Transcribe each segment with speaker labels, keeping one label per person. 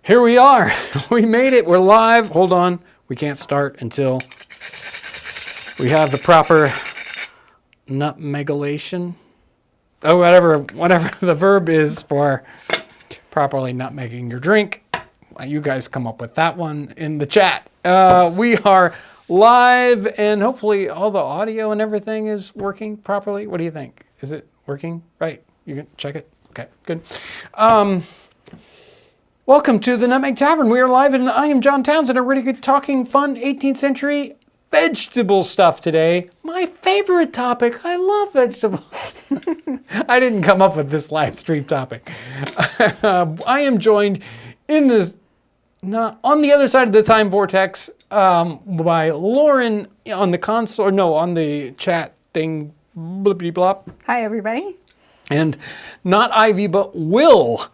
Speaker 1: Here we are. We made it. We're live. Hold on. We can't start until we have the proper nutmegulation. Oh, whatever the verb is for properly nutmegging your drink. You guys come up with that one in the chat. We are live, and hopefully all the audio and everything is working properly. What do you think? Is it working right? You can check it? Okay, good. Welcome to the Nutmeg Tavern. We are live, and I am John Townsend. I'm really good talking fun 18th century vegetable stuff today. My favorite topic. I love vegetables. I didn't come up with this live stream topic. I am joined in this, on the other side of the time vortex, by Lauren on the console, or no, on the chat thing, blippity blop.
Speaker 2: Hi, everybody.
Speaker 1: And not Ivy, but Will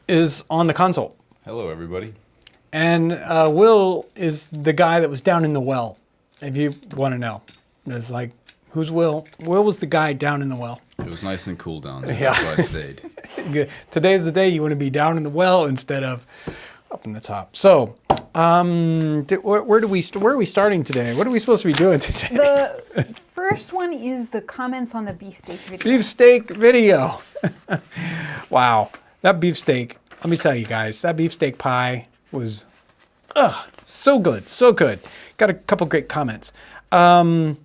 Speaker 1: is on the console.
Speaker 3: Hello, everybody.
Speaker 1: And Will is the guy that was down in the well, if you want to know. It's like, who's Will? Will was the guy down in the well.
Speaker 3: It was nice and cool down there.
Speaker 1: Yeah.
Speaker 3: That's why I stayed.
Speaker 1: Today's the day you want to be down in the well instead of up in the top. So, where are we starting today? What are we supposed to be doing today?
Speaker 2: The first one is the comments on the beefsteak video.
Speaker 1: Beefsteak video. Wow. That beefsteak, let me tell you guys, that beefsteak pie was so good, so good. Got a couple great comments. Latigo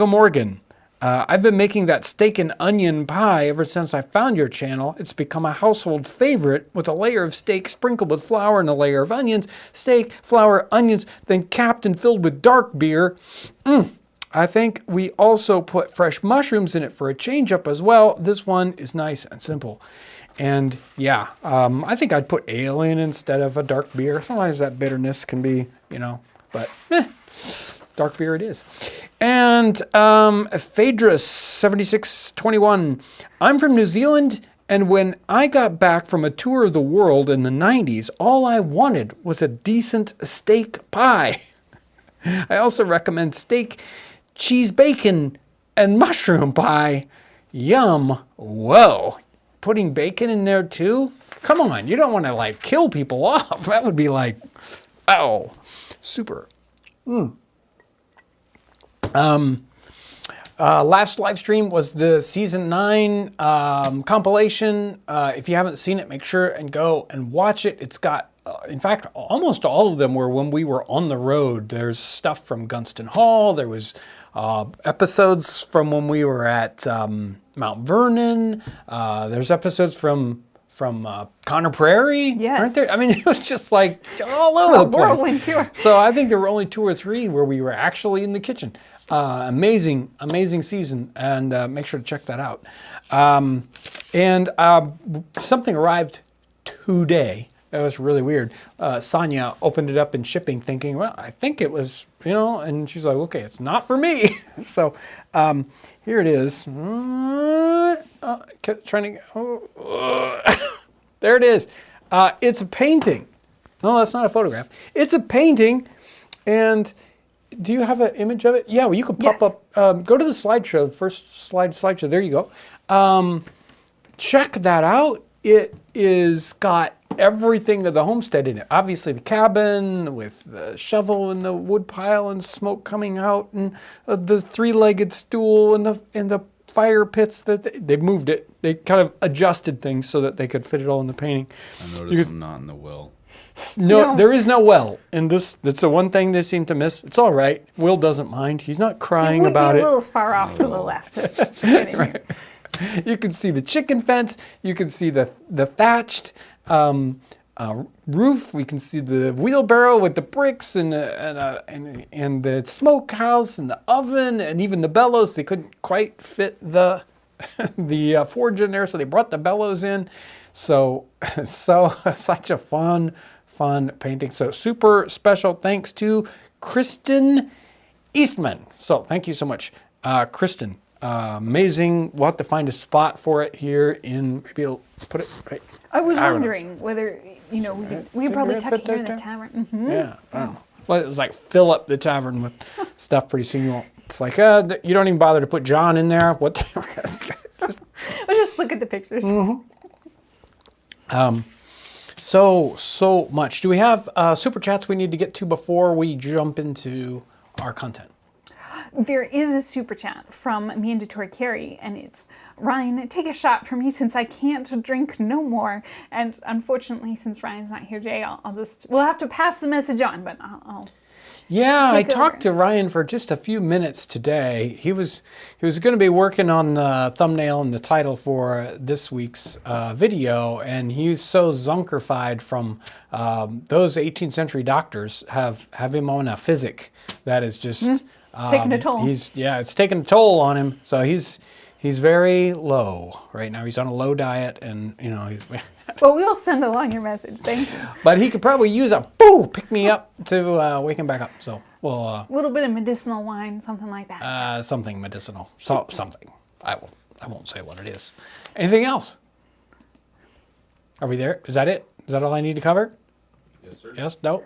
Speaker 1: Morgan, I've been making that steak and onion pie ever since I found your channel. It's become a household favorite with a layer of steak sprinkled with flour and a layer of onions. Steak, flour, onions, then capped and filled with dark beer. I think we also put fresh mushrooms in it for a change up as well. This one is nice and simple. And yeah, I think I'd put ale in instead of a dark beer. Sometimes that bitterness can be, but dark beer it is. And Phaedrus 7621. I'm from New Zealand, and when I got back from a tour of the world in the 90s, all I wanted was a decent steak pie. I also recommend steak, cheese, bacon, and mushroom pie. Yum. Whoa. Putting bacon in there too? Come on, you don't want to kill people off. That would be oh, super. Last live stream was the season 9 compilation. If you haven't seen it, make sure and go and watch it. It's got, in fact, almost all of them were when we were on the road. There's stuff from Gunston Hall. There was episodes from when we were at Mount Vernon. There's episodes from Conner Prairie.
Speaker 2: Yes.
Speaker 1: Aren't there? I mean, it was just all over the place.
Speaker 2: Whirlwind tour.
Speaker 1: So I think there were only 2 or 3 where we were actually in the kitchen. Amazing season, and make sure to check that out. Something arrived today. That was really weird. Sonia opened it up in shipping thinking, well, I think it was, and she's like, okay, it's not for me. So here it is. There it is. It's a painting. No, that's not a photograph. It's a painting, and do you have an image of it? Yeah, well, you can pop up. Go to the slideshow, first slideshow. There you go. Check that out. It is got everything of the homestead in it. Obviously, the cabin with the shovel and the wood pile and smoke coming out, and the 3-legged stool and the fire pits that they've moved it. They kind of adjusted things so that they could fit it all in the painting.
Speaker 3: I noticed I'm not in the well.
Speaker 1: No, there is no well in this. That's the one thing they seem to miss. It's all right. Will doesn't mind. He's not crying about it.
Speaker 2: It would be a little far off to the left.
Speaker 1: Right. You can see the chicken fence. You can see the thatched roof. We can see the wheelbarrow with the bricks and the smokehouse and the oven and even the bellows. They couldn't quite fit the forge in there, so they brought the bellows in. So such a fun painting. So super special thanks to Kristen Eastman. So thank you so much, Kristen. Amazing. We'll have to find a spot for it here in, maybe I'll put it right.
Speaker 2: I was wondering whether, we could probably tuck it here in the tavern. Mm-hmm.
Speaker 1: Yeah, I don't know. Well, it's fill up the tavern with stuff pretty soon. You won't. It's you don't even bother to put John in there. What the rest?
Speaker 2: Let's just look at the pictures.
Speaker 1: Mm-hmm. So much. Do we have super chats we need to get to before we jump into our content?
Speaker 2: There is a super chat from Mandatory Carry, and it's, Ryan, take a shot for me since I can't drink no more. And unfortunately, since Ryan's not here today, we'll have to pass the message on, but I'll
Speaker 1: Yeah, I
Speaker 2: take
Speaker 1: talked
Speaker 2: over.
Speaker 1: to Ryan for just a few minutes today. He was going to be working on the thumbnail and the title for this week's video, and he's so zunkerfied from those 18th century doctors have him on a physic that is just
Speaker 2: taking a toll.
Speaker 1: It's taking a toll on him. So he's very low right now. He's on a low diet, and he's.
Speaker 2: Well, we'll send along your message. Thank you.
Speaker 1: But he could probably use a pick me up to wake him back up. So we'll
Speaker 2: A little bit of medicinal wine, something like that.
Speaker 1: something medicinal. Something. I won't say what it is. Anything else? Are we there? Is that it? Is that all I need to cover?
Speaker 3: Yes, sir.
Speaker 1: Yes? No?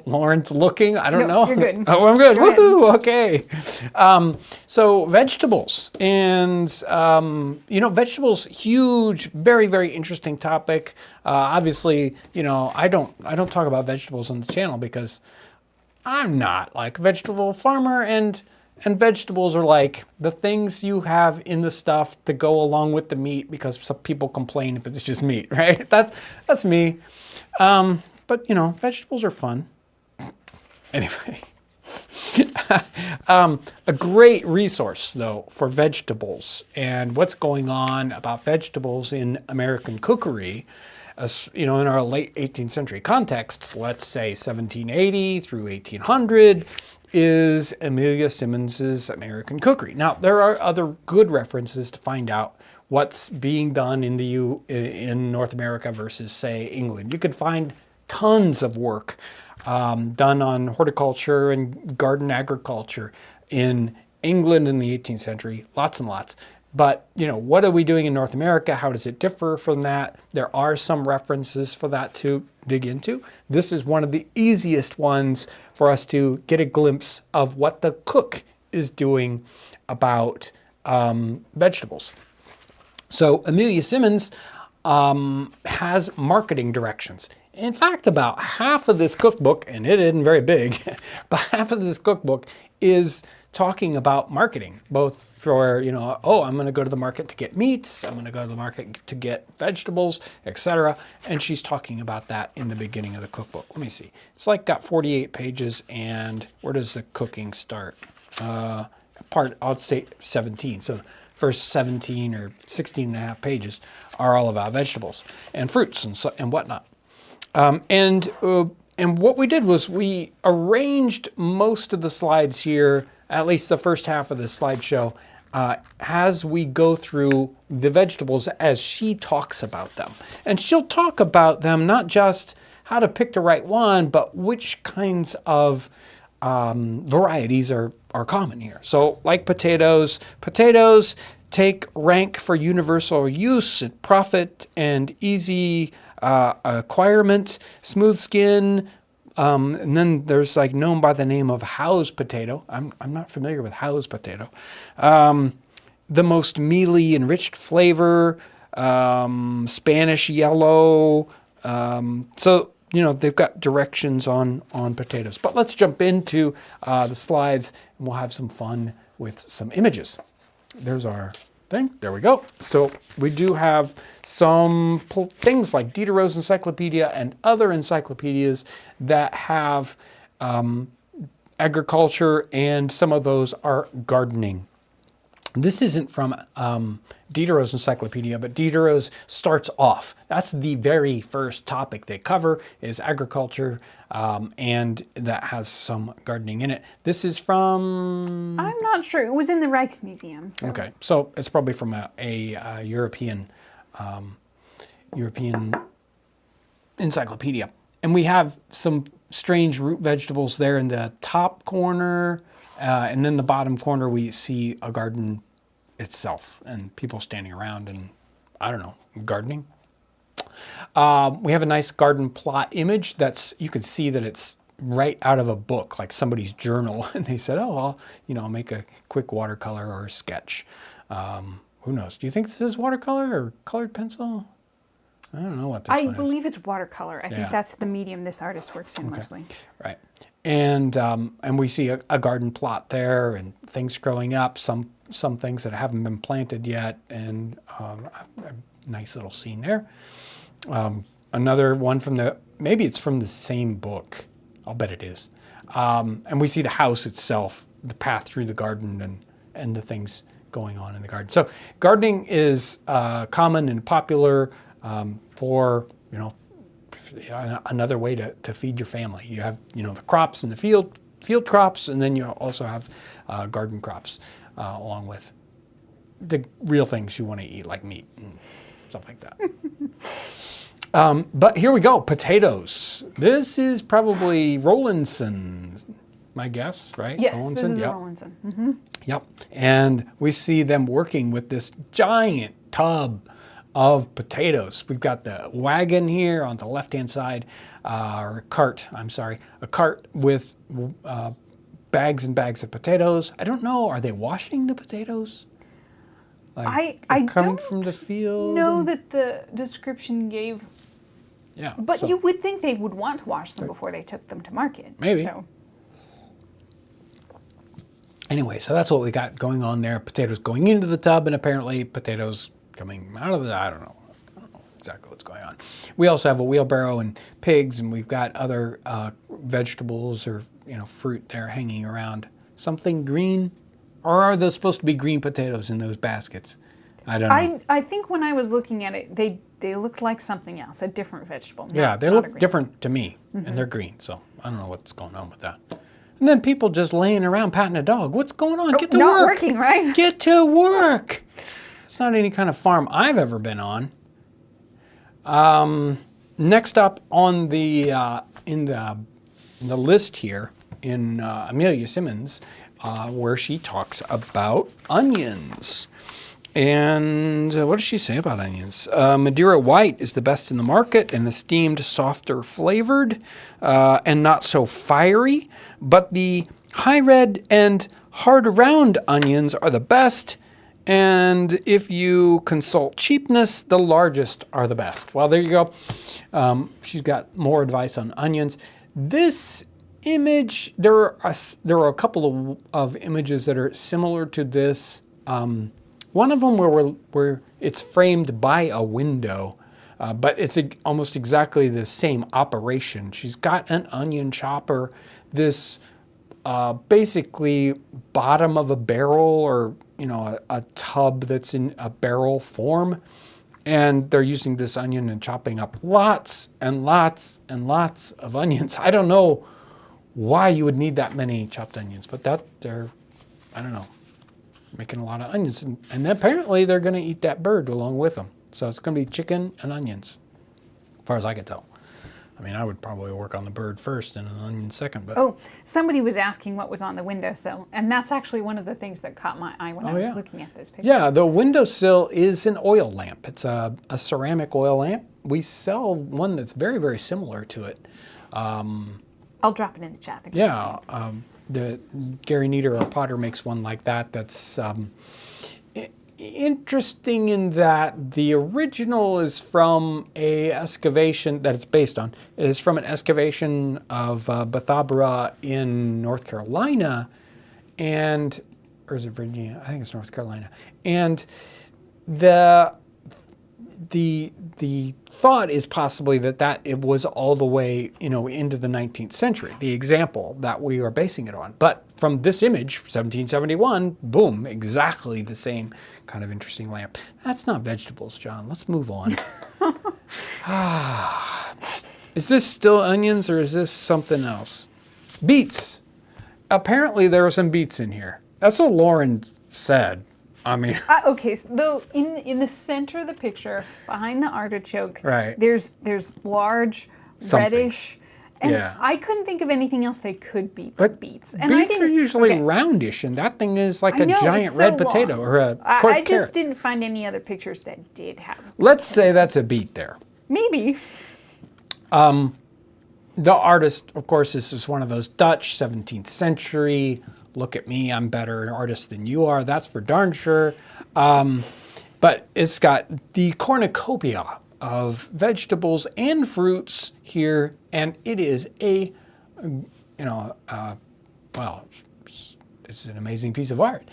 Speaker 1: Lauren's looking. I don't
Speaker 2: No,
Speaker 1: know.
Speaker 2: you're good.
Speaker 1: Oh, I'm good.
Speaker 2: Go ahead.
Speaker 1: Woohoo! Okay. So vegetables, and vegetables, huge, very, very interesting topic. Obviously, I don't talk about vegetables on the channel because I'm not like a vegetable farmer, and vegetables are like the things you have in the stuff to go along with the meat, because some people complain if it's just meat, right? That's me. But vegetables are fun. Anyway, a great resource though for vegetables and what's going on about vegetables in American cookery, as in our late 18th century context, let's say 1780 through 1800, is Amelia Simmons's American Cookery. Now, there are other good references to find out what's being done in North America versus, say, England. You could find tons of work done on horticulture and garden agriculture in England in the 18th century, lots and lots. But, what are we doing in North America? How does it differ from that? There are some references for that to dig into. This is one of the easiest ones for us to get a glimpse of what the cook is doing about vegetables. So Amelia Simmons has marketing directions. In fact, about half of this cookbook, and it isn't very big, but half of this cookbook is talking about marketing, both for, I'm going to go to the market to get meats, I'm going to go to the market to get vegetables, etc. And she's talking about that in the beginning of the cookbook. Let me see. It's got 48 pages, and where does the cooking start? I'll say 17. So the first 17 or 16 and a half pages are all about vegetables and fruits and whatnot. And what we did was we arranged most of the slides here, at least the first half of the slideshow, as we go through the vegetables as she talks about them. And she'll talk about them, not just how to pick the right one, but which kinds of varieties are common here. So like potatoes take rank for universal use, profit, and easy acquirement, smooth skin, and then there's known by the name of house potato. I'm not familiar with house potato. The most mealy, enriched flavor, Spanish yellow. So they've got directions on potatoes. But let's jump into the slides, and we'll have some fun with some images. There's our thing. There we go. So we do have some things like Diderot's Encyclopedia and other encyclopedias that have agriculture, and some of those are gardening. This isn't from Diderot's Encyclopedia, but Diderot's starts off. That's the very first topic they cover is agriculture, and that has some gardening in it. This is from...
Speaker 2: I'm not sure. It was in the Rijksmuseum. So.
Speaker 1: Okay, so it's probably from a European encyclopedia. And we have some strange root vegetables there in the top corner, and then the bottom corner we see a garden itself and people standing around and, I don't know, gardening. We have a nice garden plot image you can see that it's right out of a book, like somebody's journal, and they said, I'll make a quick watercolor or a sketch. Who knows? Do you think this is watercolor or colored pencil? I don't know what this
Speaker 2: I
Speaker 1: one is.
Speaker 2: believe it's watercolor. I
Speaker 1: Yeah.
Speaker 2: think that's the medium this artist works in mostly.
Speaker 1: Right. And we see a garden plot there and things growing up, some things that haven't been planted yet, and a nice little scene there. Another one maybe it's from the same book. I'll bet it is. And we see the house itself, the path through the garden and the things going on in the garden. So gardening is common and popular for, another way to feed your family. You have, the crops in the field crops, and then you also have garden crops along with the real things you want to eat, like meat and stuff like that. But here we go, potatoes. This is probably Rollinson, my guess, right?
Speaker 2: Yes,
Speaker 1: Rollinson?
Speaker 2: this is
Speaker 1: Yep.
Speaker 2: Rollinson. Mm-hmm.
Speaker 1: Yep. And we see them working with this giant tub of potatoes. We've got the wagon here on the left-hand side, or a cart with bags and bags of potatoes. I don't know, are they washing the potatoes?
Speaker 2: I
Speaker 1: coming
Speaker 2: don't
Speaker 1: from the field?
Speaker 2: know that the description gave,
Speaker 1: Yeah.
Speaker 2: but
Speaker 1: so-
Speaker 2: you would think they would want to wash them before they took them to market.
Speaker 1: Maybe.
Speaker 2: So.
Speaker 1: Anyway, so that's what we got going on there. Potatoes going into the tub, and apparently potatoes coming out of I don't know exactly what's going on. We also have a wheelbarrow and pigs, and we've got other vegetables or fruit there hanging around. Something green, or are those supposed to be green potatoes in those baskets? I don't know.
Speaker 2: I think when I was looking at it, they looked like something else, a different vegetable.
Speaker 1: Yeah, they
Speaker 2: not a
Speaker 1: look
Speaker 2: green.
Speaker 1: different to me, and they're green, so I don't know what's going on with that. And then people just laying around patting a dog. What's going on? Get to
Speaker 2: not
Speaker 1: work.
Speaker 2: working, right?
Speaker 1: Get to work. It's not any kind of farm I've ever been on. Next up on the in the list here in Amelia Simmons, where she talks about onions. And what does she say about onions? Madeira White is the best in the market and esteemed softer flavored and not so fiery. But the high red and hard round onions are the best. And if you consult cheapness, the largest are the best. Well, there you go. She's got more advice on onions. This image, there are a couple of images that are similar to this. One of them where it's framed by a window, but it's almost exactly the same operation. She's got an onion chopper, this basically bottom of a barrel or a tub that's in a barrel form, and they're using this onion and chopping up lots and lots and lots of onions. I don't know why you would need that many chopped onions, but I don't know, making a lot of onions, and apparently they're going to eat that bird along with them. So it's going to be chicken and onions, as far as I can tell. I mean, I would probably work on the bird first and an onion second. But
Speaker 2: Oh, somebody was asking what was on the windowsill, and that's actually one of the things that caught my eye when I was looking at this picture.
Speaker 1: Yeah, the windowsill is an oil lamp. It's a ceramic oil lamp. We sell one that's very, very similar to it.
Speaker 2: I'll drop it in the chat.
Speaker 1: Yeah, the Gary Nieder, our potter, makes one like that. That's interesting in that the original is from a excavation that it's based on. It is from an excavation of Bethabara in North Carolina, or is it Virginia? I think it's North Carolina. And the thought is possibly that it was all the way into the 19th century, the example that we are basing it on. But from this image, 1771, boom, exactly the same kind of interesting lamp. That's not vegetables, John. Let's move on. Is this still onions or is this something else? Beets. Apparently there are some beets in here. That's what Lauren said. I mean,
Speaker 2: okay, so though in the center of the picture, behind the artichoke,
Speaker 1: right.
Speaker 2: There's large reddish, and
Speaker 1: yeah.
Speaker 2: I couldn't think of anything else they could be
Speaker 1: but
Speaker 2: beets. And
Speaker 1: beets are usually roundish, and that thing is like a giant red potato or a
Speaker 2: I
Speaker 1: carrot.
Speaker 2: just didn't find any other pictures that did have.
Speaker 1: Let's say that's a beet there.
Speaker 2: Maybe.
Speaker 1: The artist, of course, this is one of those Dutch 17th century. Look at me, I'm better an artist than you are. That's for darn sure. But it's got the cornucopia of vegetables and fruits here, and it is a, well, it's an amazing piece of art.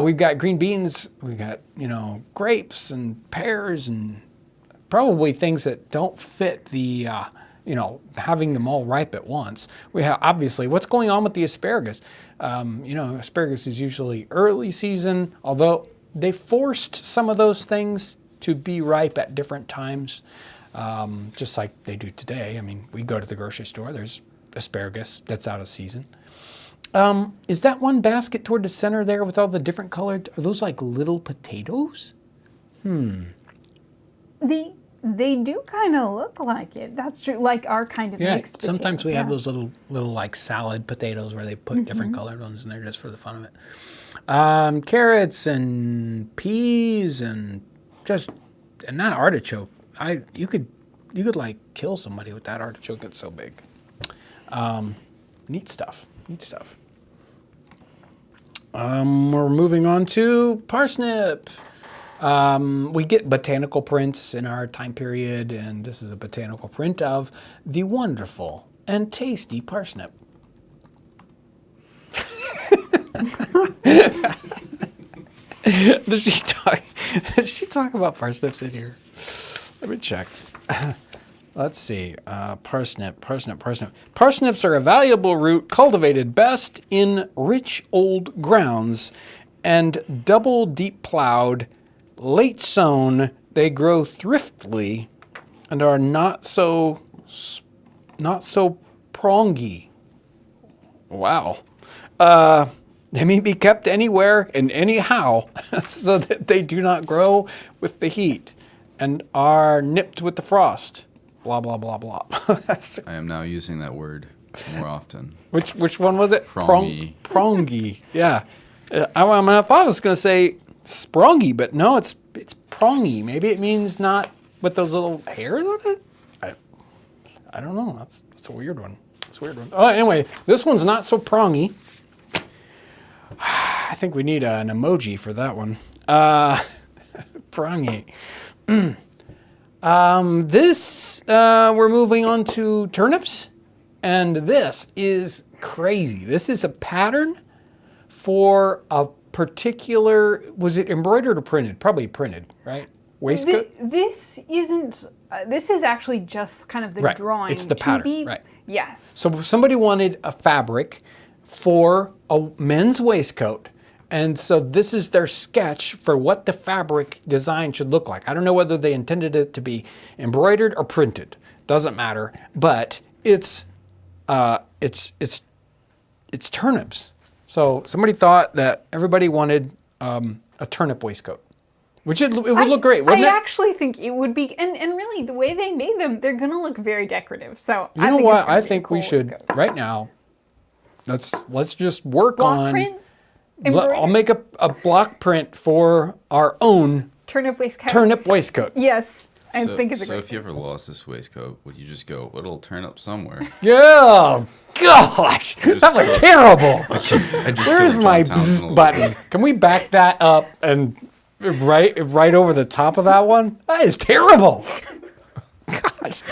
Speaker 1: We've got green beans, we've got, grapes and pears and probably things that don't fit the, having them all ripe at once. We have, obviously, what's going on with the asparagus? Asparagus is usually early season, although they forced some of those things to be ripe at different times, just like they do today. I mean, we go to the grocery store, there's asparagus that's out of season. Is that one basket toward the center there with all the different colored, are those like little potatoes?
Speaker 2: They do kind of look like it. That's true, like our kind of mixed potatoes.
Speaker 1: Sometimes we have those little like salad potatoes where they put different colored ones in there just for the fun of it. Carrots and peas and not artichoke. You could like kill somebody with that artichoke. It's so big. Neat stuff. We're moving on to parsnip. We get botanical prints in our time period, and this is a botanical print of the wonderful and tasty parsnip. Does she talk about parsnips in here? Let me check. Let's see. Parsnip. Parsnips are a valuable root cultivated best in rich old grounds and double deep plowed, late sown. They grow thriftily and are not so prongy. Wow. They may be kept anywhere and anyhow so that they do not grow with the heat and are nipped with the frost. Blah, blah, blah, blah.
Speaker 3: I am now using that word more often.
Speaker 1: Which one was it?
Speaker 3: Prongy.
Speaker 1: Prongy. Yeah. I thought I was going to say sprongy, but no, it's prongy. Maybe it means not with those little hairs on it? I don't know. That's a weird one. Oh, anyway, this one's not so prongy. I think we need an emoji for that one. Prongy. We're moving on to turnips, and this is crazy. This is a pattern for a particular, was it embroidered or printed? Probably printed, right? Waistcoat?
Speaker 2: This isn't, this is actually just kind of the drawing.
Speaker 1: It's the pattern, right.
Speaker 2: Yes.
Speaker 1: So somebody wanted a fabric for a men's waistcoat. And so this is their sketch for what the fabric design should look like. I don't know whether they intended it to be embroidered or printed. Doesn't matter. But it's turnips. So somebody thought that everybody wanted a turnip waistcoat, which it would look great, wouldn't it?
Speaker 2: I actually think it would be, and really the way they made them, they're going to look very decorative. So
Speaker 1: you know what? I think we should right now. Let's just work
Speaker 2: block
Speaker 1: on.
Speaker 2: Print?
Speaker 1: I'll make a block print for our own
Speaker 2: turnip waistcoat. Yes, I think it's a great.
Speaker 3: So if you ever lost this waistcoat, would you just go, it'll turn up somewhere?
Speaker 1: Yeah, gosh, that was terrible. Where's my button? Can we back that up and right over the top of that one? That is terrible. Gosh.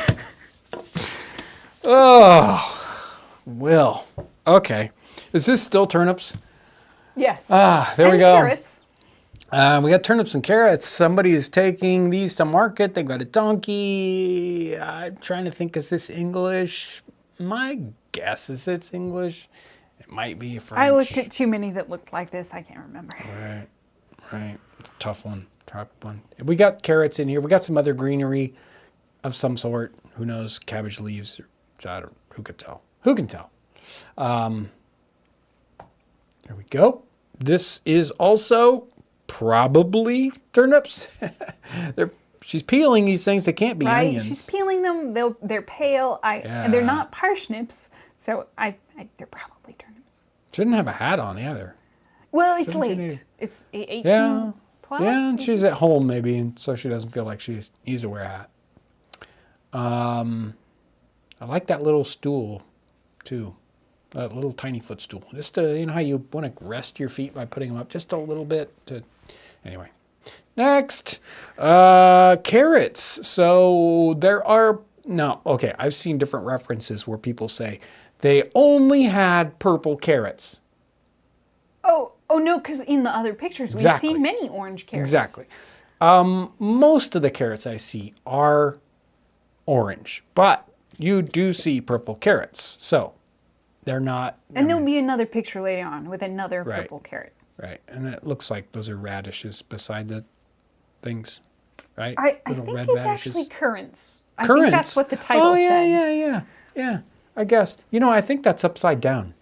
Speaker 1: Oh, Will. Okay, is this still turnips?
Speaker 2: Yes.
Speaker 1: There we go.
Speaker 2: Carrots.
Speaker 1: We got turnips and carrots. Somebody is taking these to market. They've got a donkey. I'm trying to think, is this English? My guess is it's English. It might be French.
Speaker 2: I looked at too many that looked like this. I can't remember.
Speaker 1: Right. Tough one. We got carrots in here. We got some other greenery of some sort. Who knows? Cabbage leaves. Who could tell? There we go. This is also probably turnips. She's peeling these things. They can't be onions.
Speaker 2: She's peeling them. They're pale. And they're not parsnips, so they're probably turnips.
Speaker 1: Shouldn't have a hat on either.
Speaker 2: Well, it's late. It's 18.
Speaker 1: Yeah,
Speaker 2: 12,
Speaker 1: yeah. And she's at home maybe, and so she doesn't feel like she needs to wear a hat. I like that little stool, too. That little tiny footstool. Just to, how you want to rest your feet by putting them up just a little bit. Anyway. Next, carrots. So there are, no, okay, I've seen different references where people say they only had purple carrots.
Speaker 2: Oh no, because in the other pictures, we've seen many orange carrots.
Speaker 1: Exactly. Most of the carrots I see are orange, but you do see purple carrots. So they're not.
Speaker 2: And there'll be another picture later on with another purple carrot.
Speaker 1: Right. And it looks like those are radishes beside the things, right?
Speaker 2: I think it's
Speaker 1: radishes.
Speaker 2: actually currants.
Speaker 1: Currants?
Speaker 2: I think that's what the title said.
Speaker 1: Yeah. I guess. I think that's upside down.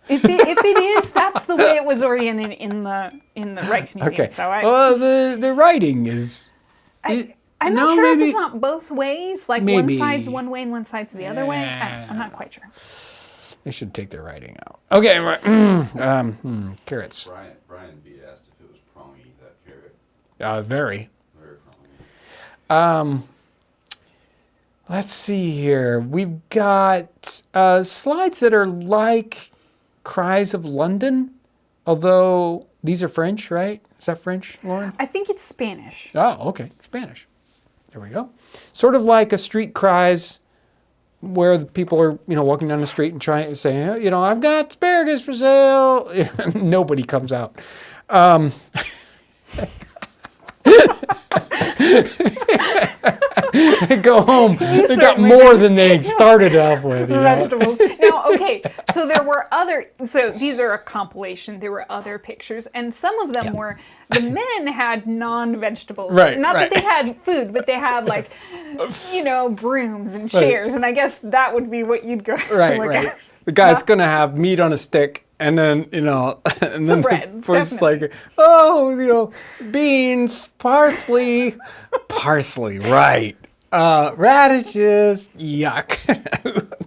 Speaker 2: If it is, that's the way it was oriented in the Rijksmuseum.
Speaker 1: Okay.
Speaker 2: So
Speaker 1: Well, the writing is.
Speaker 2: I'm not sure if it's not both ways, like
Speaker 1: Maybe.
Speaker 2: one side's one way and one side's the other way. I'm not quite sure.
Speaker 1: They should take their writing out. Okay, right. Carrots.
Speaker 3: Brian B asked if it was prongy, that carrot.
Speaker 1: Very.
Speaker 3: Very prongy.
Speaker 1: Let's see here. We've got slides that are like Cries of London, although these are French, right? Is that French, Lauren?
Speaker 2: I think it's Spanish.
Speaker 1: Oh, okay. Spanish. There we go. Sort of like a street cries where the people are, walking down the street and trying to say, I've got asparagus for sale. Nobody comes out. Go home. They got more than they started off with.
Speaker 2: Vegetables. Now, okay, so these are a compilation. There were other pictures, and some of them were, the men had non-vegetables.
Speaker 1: Right,
Speaker 2: Not that they had food, but they had brooms and chairs, and I guess that would be what you'd go
Speaker 1: Right. The guy's going to have meat on a stick. And then, and then
Speaker 2: bread,
Speaker 1: the first beans, parsley, right. Radishes, yuck.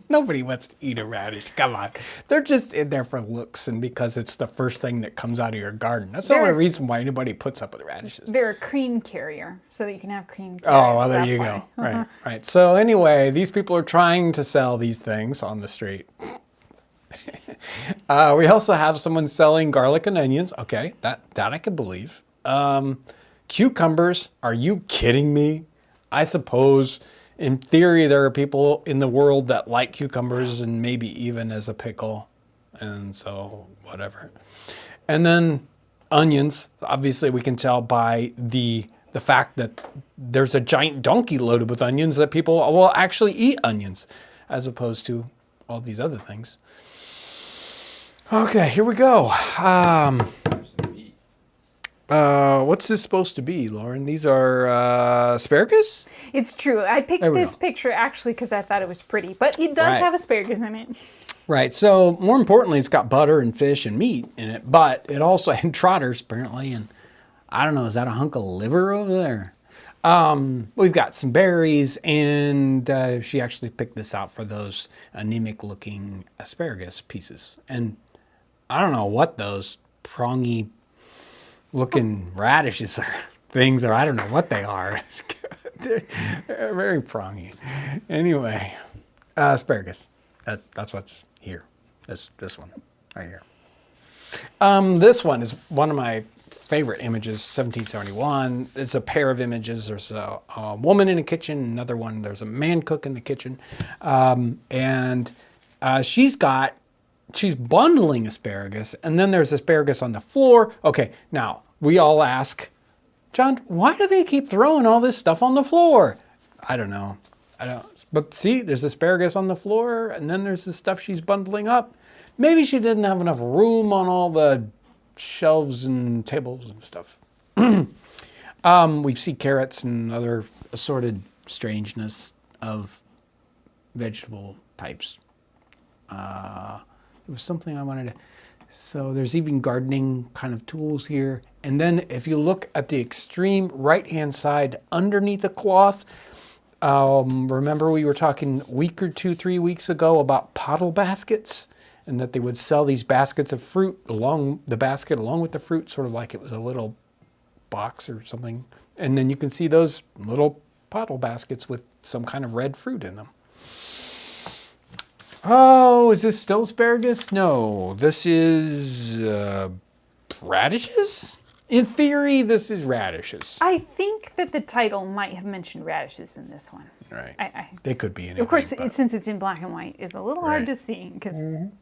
Speaker 1: Nobody wants to eat a radish. Come on. They're just in there for looks and because it's the first thing that comes out of your garden. That's the only reason why anybody puts up with radishes.
Speaker 2: They're a cream carrier, so that you can have cream carriers.
Speaker 1: Oh, well, there you go. Right. So anyway, these people are trying to sell these things on the street. We also have someone selling garlic and onions. Okay, that I can believe. Cucumbers. Are you kidding me? I suppose, in theory, there are people in the world that like cucumbers and maybe even as a pickle. And so, whatever. And then onions. Obviously, we can tell by the fact that there's a giant donkey loaded with onions that people will actually eat onions as opposed to all these other things. Okay, here we go. What's this supposed to be, Lauren? These are asparagus?
Speaker 2: It's true. I picked this picture actually because I thought it was pretty, but it does have asparagus in it.
Speaker 1: Right. So more importantly, it's got butter and fish and meat in it, but it also had trotters apparently, and I don't know, is that a hunk of liver over there? We've got some berries, and she actually picked this out for those anemic-looking asparagus pieces. And I don't know what those prongy-looking radishes are. Things, or I don't know what they are. They're very prongy. Anyway, asparagus. That's what's here. This one right here. This one is one of my favorite images, 1771. It's a pair of images. There's a woman in a kitchen, another one, there's a man cook in the kitchen. And she's bundling asparagus, and then there's asparagus on the floor. Okay, now, we all ask, John, why do they keep throwing all this stuff on the floor? I don't know. But see, there's asparagus on the floor, and then there's the stuff she's bundling up. Maybe she didn't have enough room on all the shelves and tables and stuff. We see carrots and other assorted strangeness of vegetable types. There was something I wanted to... So there's even gardening kind of tools here. And then if you look at the extreme right-hand side underneath the cloth, remember we were talking a week or 3 weeks ago about pottle baskets, and that they would sell these baskets of fruit along the basket, along with the fruit, sort of like it was a little box or something. And then you can see those little pottle baskets with some kind of red fruit in them. Oh, is this still asparagus? No, this is radishes? In theory, this is radishes.
Speaker 2: I think that the title might have mentioned radishes in this one.
Speaker 1: Right.
Speaker 2: I
Speaker 1: They could be in
Speaker 2: of course,
Speaker 1: but-
Speaker 2: since it's in black and white, it's a little hard
Speaker 1: Right.
Speaker 2: to see because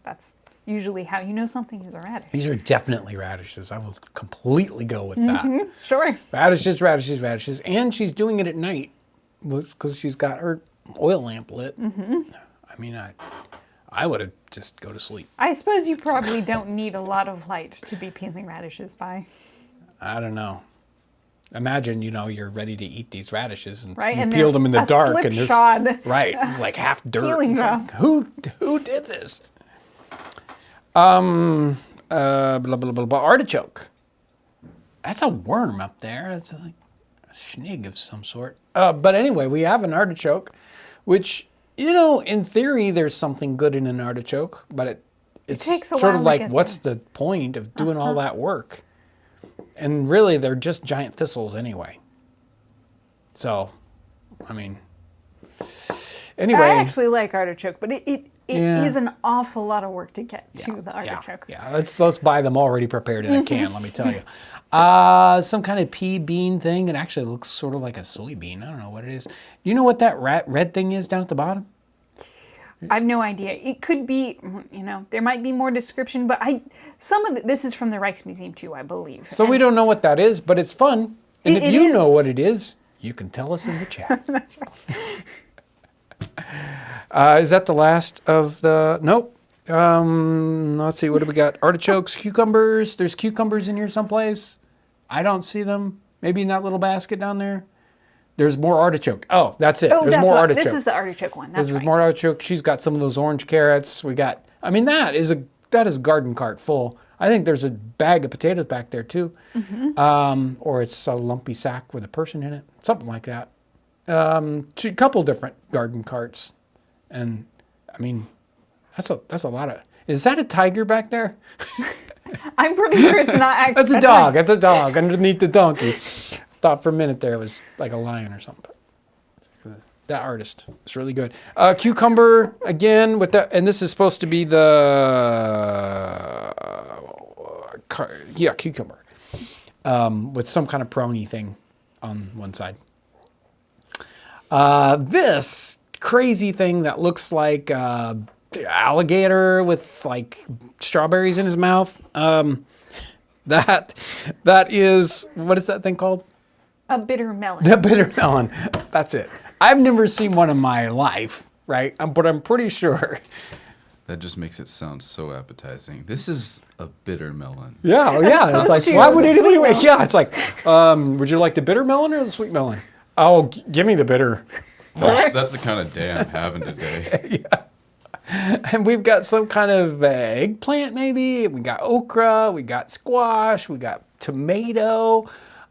Speaker 2: that's usually how you know something is a radish.
Speaker 1: These are definitely radishes. I will completely go with that.
Speaker 2: Sure.
Speaker 1: Radishes, radishes, radishes. And she's doing it at night because she's got her oil lamp lit. I mean, I would have just go to sleep.
Speaker 2: I suppose you probably don't need a lot of light to be peeling radishes by.
Speaker 1: I don't know. Imagine, you're ready to eat these radishes and
Speaker 2: Right,
Speaker 1: you
Speaker 2: and
Speaker 1: peel
Speaker 2: they're
Speaker 1: them in the
Speaker 2: a
Speaker 1: dark and
Speaker 2: slipshod
Speaker 1: right, it's like half dirt.
Speaker 2: peeling
Speaker 1: It's
Speaker 2: job.
Speaker 1: like, who did this? Blah blah blah blah. Artichoke. That's a worm up there. It's like a schnig of some sort. But anyway, we have an artichoke, which in theory, there's something good in an artichoke, but it's
Speaker 2: takes a
Speaker 1: sort
Speaker 2: while
Speaker 1: of
Speaker 2: to
Speaker 1: like,
Speaker 2: get
Speaker 1: what's the point of doing all that work? And really, they're just giant thistles anyway. So, I mean, anyway.
Speaker 2: I actually like artichoke, but it
Speaker 1: Yeah.
Speaker 2: is an awful lot of work to get to the artichoke.
Speaker 1: Yeah, let's buy them already prepared in a can, let me tell you. Some kind of pea bean thing. It actually looks sort of like a soybean. I don't know what it is. You know what that red thing is down at the bottom?
Speaker 2: I have no idea. It could be, there might be more description, but this is from the Rijksmuseum too, I believe.
Speaker 1: So we don't know what that is, but it's fun. And if
Speaker 2: It
Speaker 1: you
Speaker 2: is.
Speaker 1: know what it is, you can tell us in the chat.
Speaker 2: That's right.
Speaker 1: Is that the last of the... Nope. Let's see. What do we got? Artichokes, cucumbers. There's cucumbers in here someplace. I don't see them. Maybe in that little basket down there. There's more artichoke. Oh, that's it. There's more artichoke.
Speaker 2: This is the artichoke one. That's
Speaker 1: This is
Speaker 2: right.
Speaker 1: more artichoke. She's got some of those orange carrots. We got... I mean, that is a garden cart full. I think there's a bag of potatoes back there too. Or it's a lumpy sack with a person in it. Something like that. A couple different garden carts. And I mean, that's a lot of... Is that a tiger back there?
Speaker 2: I'm pretty sure it's not actually.
Speaker 1: That's a dog. That's a dog underneath the donkey. Thought for a minute there it was like a lion or something. But that artist is really good. Cucumber again with that, and this is supposed to be the cucumber with some kind of prony thing on one side. This crazy thing that looks like alligator with like strawberries in his mouth. That is, what is that thing called?
Speaker 2: A bitter melon.
Speaker 1: The bitter melon. That's it. I've never seen one in my life, right? But I'm pretty sure.
Speaker 3: That just makes it sound so appetizing. This is a bitter melon.
Speaker 1: Yeah, yeah. It's like,
Speaker 2: to
Speaker 1: why would
Speaker 2: the
Speaker 1: anybody?
Speaker 2: sweet melon.
Speaker 1: Yeah, it's like, would you like the bitter melon or the sweet melon? Oh, give me the bitter.
Speaker 3: That's the kind of day I'm having today.
Speaker 1: And we've got some kind of eggplant, maybe. We got okra. We got squash. We got tomato.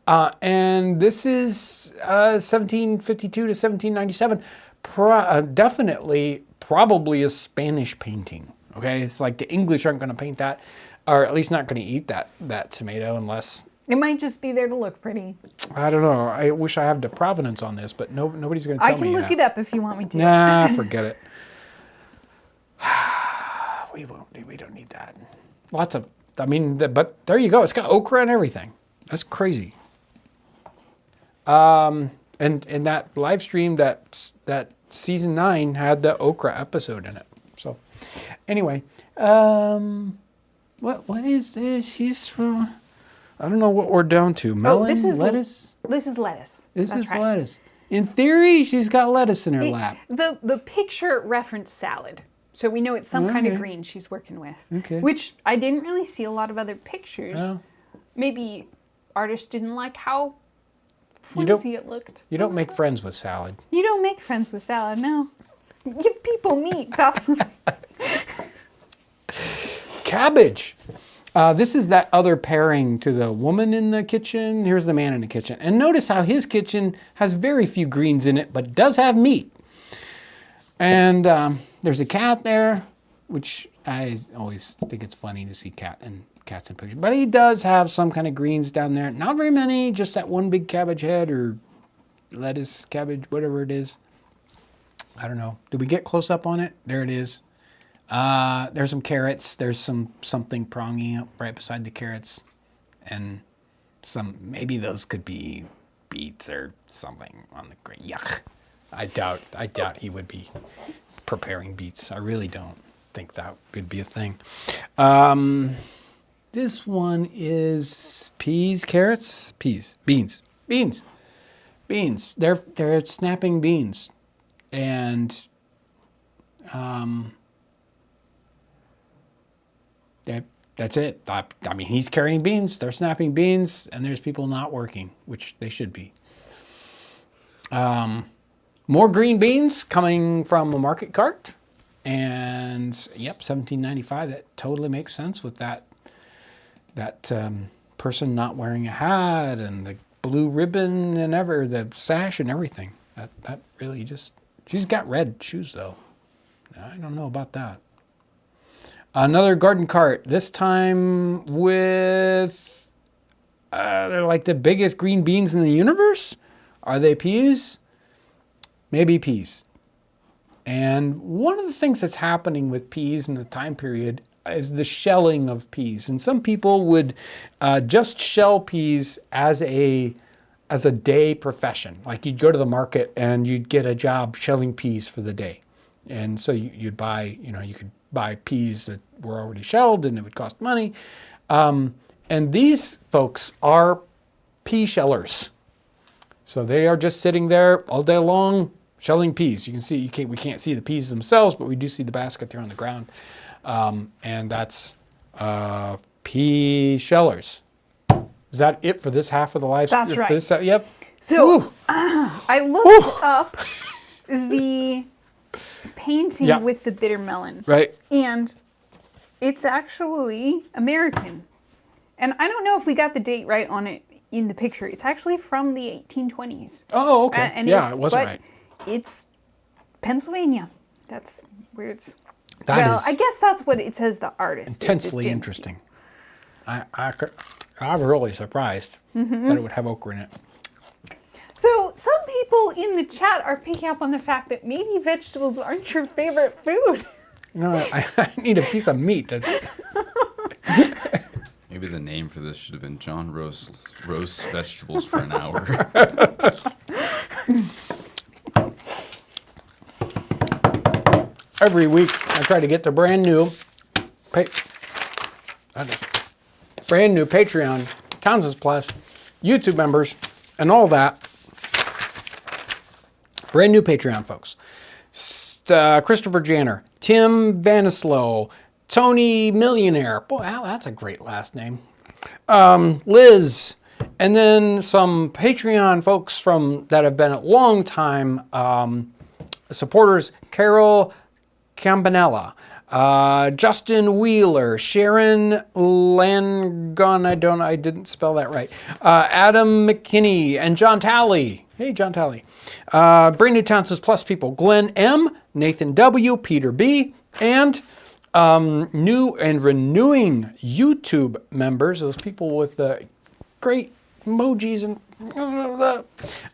Speaker 1: And this is 1752 to 1797. Definitely, probably a Spanish painting. Okay, it's like the English aren't going to paint that, or at least not going to eat that tomato unless.
Speaker 2: It might just be there to look pretty.
Speaker 1: I don't know. I wish I had the provenance on this, but nobody's going to tell me.
Speaker 2: I can look it up if you want me to.
Speaker 1: Nah, forget it. We won't. We don't need that. Lots of. I mean, but there you go. It's got okra and everything. That's crazy. And that live stream that season 9 had the okra episode in it. So, anyway, what is this? She's from. I don't know what we're down to. Melon,
Speaker 2: this is
Speaker 1: lettuce.
Speaker 2: This is lettuce.
Speaker 1: This
Speaker 2: That's
Speaker 1: is
Speaker 2: right.
Speaker 1: lettuce. In theory, she's got lettuce in her lap.
Speaker 2: The picture referenced salad. So we know it's some kind of
Speaker 1: Okay.
Speaker 2: green she's working with.
Speaker 1: Okay.
Speaker 2: Which I didn't really see a lot of other pictures.
Speaker 1: Oh.
Speaker 2: Maybe artists didn't like how
Speaker 1: You don't-
Speaker 2: flimsy it looked.
Speaker 1: You don't make friends with salad.
Speaker 2: You don't make friends with salad, no. Give people meat.
Speaker 1: Cabbage. This is that other pairing to the woman in the kitchen. Here's the man in the kitchen. And notice how his kitchen has very few greens in it, but does have meat. And there's a cat there, which I always think it's funny to see cats in pictures. But he does have some kind of greens down there. Not very many, just that one big cabbage head or lettuce, cabbage, whatever it is. I don't know. Did we get close up on it? There it is. There's some carrots. There's something prongy up right beside the carrots. And maybe those could be beets or something on the grain. Yuck. I doubt he would be preparing beets. I really don't think that could be a thing. This one is peas, carrots, beans. They're snapping beans, and that's it. I mean, he's carrying beans. They're snapping beans, and there's people not working, which they should be. More green beans coming from a market cart, and yep, $17.95. That totally makes sense with that person not wearing a hat and the blue ribbon and the sash and everything. That really just, she's got red shoes though. I don't know about that. Another garden cart, this time with, they're like the biggest green beans in the universe. Are they peas? Maybe peas. And one of the things that's happening with peas in the time period is the shelling of peas. And some people would just shell peas as a day profession. Like you'd go to the market and you'd get a job shelling peas for the day. And so you'd buy, you could buy peas that were already shelled and it would cost money. And these folks are pea shellers. So they are just sitting there all day long shelling peas. You can see, we can't see the peas themselves, but we do see the basket there on the ground. And that's pea shellers. Is that it for this half of the live stream?
Speaker 2: That's right.
Speaker 1: Yep.
Speaker 2: So I looked up the painting with the bitter melon.
Speaker 1: Right.
Speaker 2: And it's actually American. And I don't know if we got the date right on it in the picture. It's actually from the 1820s.
Speaker 1: Oh, okay.
Speaker 2: And
Speaker 1: it wasn't right.
Speaker 2: It's Pennsylvania. That's where it's...
Speaker 1: That is
Speaker 2: I guess that's what it says the artist.
Speaker 1: intensely interesting. I'm really surprised that it would have okra in it.
Speaker 2: So some people in the chat are picking up on the fact that maybe vegetables aren't your favorite food.
Speaker 1: I need a piece of meat.
Speaker 3: Maybe the name for this should have been John roasts vegetables for an hour.
Speaker 1: Every week I try to get the brand new Patreon, Townsends Plus, YouTube members, and all that. Brand new Patreon folks. Christopher Janner, Tim Vanislow, Tony Millionaire. Boy, that's a great last name. Liz, and then some Patreon folks that have been a long time supporters. Carol Campanella, Justin Wheeler, Sharon Langon, I didn't spell that right, Adam McKinney, and John Talley. Hey, John Talley. Brand new Townsends Plus people, Glenn M., Nathan W., Peter B., and new and renewing YouTube members, those people with the great emojis and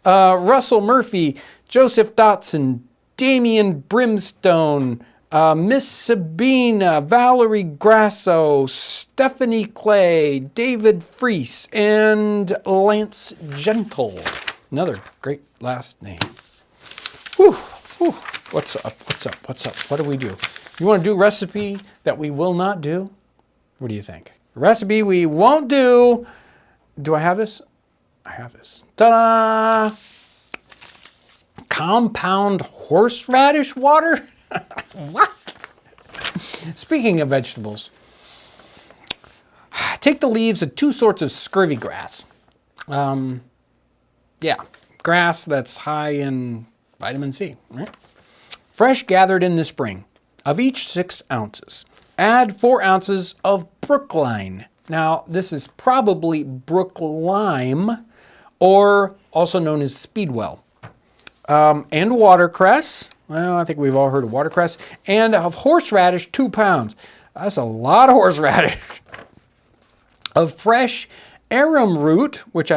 Speaker 1: Russell Murphy, Joseph Dotson, Damian Brimstone, Miss Sabina, Valerie Grasso, Stephanie Clay, David Freese, and Lance Gentle. Another great last name. Whew, whew. What's up? What do we do? You want to do a recipe that we will not do? What do you think? A recipe we won't do. Do I have this? I have this. Ta-da! Compound horseradish water? What? Speaking of vegetables, take the leaves of two sorts of scurvy grass. Grass that's high in vitamin C, right? Fresh gathered in the spring, of each 6 ounces. Add 4 ounces of brookline. Now, this is probably brooklime, or also known as speedwell. And watercress. Well, I think we've all heard of watercress. And of horseradish, 2 pounds. That's a lot of horseradish. Of fresh arum root, which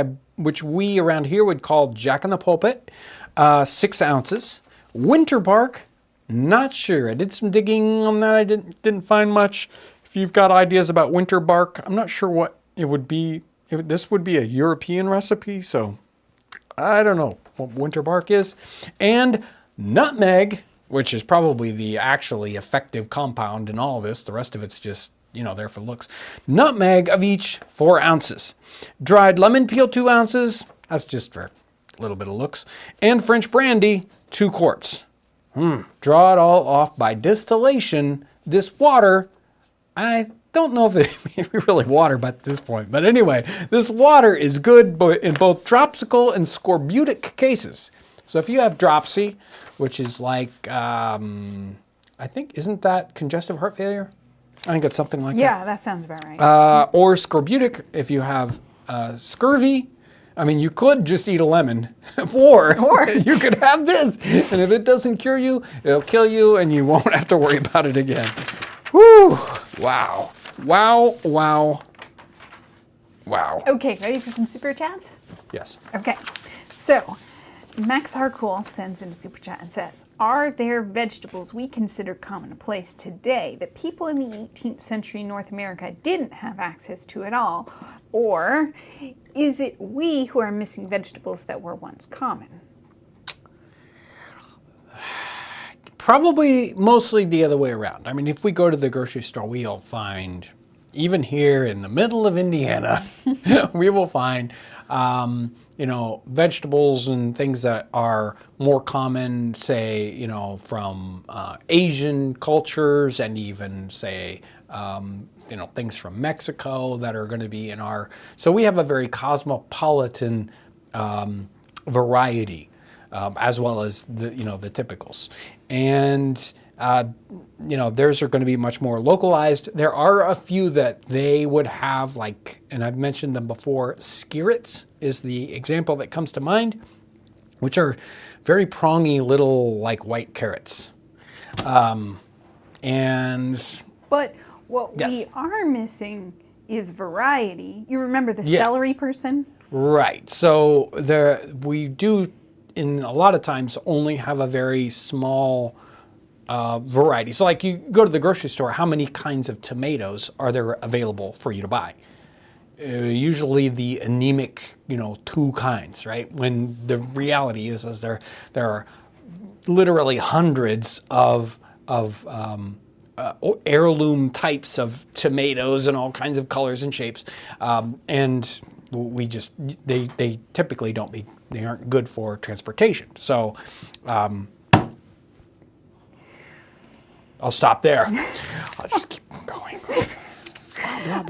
Speaker 1: we around here would call jack in the pulpit, 6 ounces. Winter bark, not sure. I did some digging on that. I didn't find much. If you've got ideas about winter bark, I'm not sure what it would be This would be a European recipe, so I don't know what winter bark is. And nutmeg, which is probably the actually effective compound in all this. The rest of it's just, there for looks. Nutmeg of each 4 ounces. Dried lemon peel 2 ounces. That's just for a little bit of looks. And French brandy 2 quarts. Draw it all off by distillation. This water, I don't know if it really water at this point, but anyway, this water is good in both dropsical and scorbutic cases. So if you have dropsy, which is like, I think, isn't that congestive heart failure? I think it's something like that.
Speaker 2: Yeah, that sounds about right.
Speaker 1: Or scorbutic, if you have scurvy. I mean, you could just eat a lemon, or you could have this. And if it doesn't cure you, it'll kill you, and you won't have to worry about it again. Whew! Wow. Wow, wow, wow.
Speaker 2: Okay, ready for some super chats?
Speaker 1: Yes.
Speaker 2: Okay, so Max Harcool sends in a super chat and says, are there vegetables we consider commonplace today that people in the 18th century North America didn't have access to at all? Or is it we who are missing vegetables that were once common?
Speaker 1: Probably mostly the other way around. I mean, if we go to the grocery store, we'll find, even here in the middle of Indiana, we will find, vegetables and things that are more common, say, from Asian cultures, and even, say, things from Mexico that are going to be in our. So we have a very cosmopolitan variety. As well as the typicals, and theirs are going to be much more localized. There are a few that they would have, like, and I've mentioned them before. Skirrets is the example that comes to mind, which are very prongy little like white carrots, and.
Speaker 2: But what we are missing is variety. You remember the celery person?
Speaker 1: Right. So we do. In a lot of times only have a very small variety. So like you go to the grocery store, how many kinds of tomatoes are there available for you to buy? Usually the anemic, 2 kinds, right? When the reality is there are literally hundreds of heirloom types of tomatoes in all kinds of colors and shapes, and they typically they aren't good for transportation. So I'll stop there. I'll just keep going.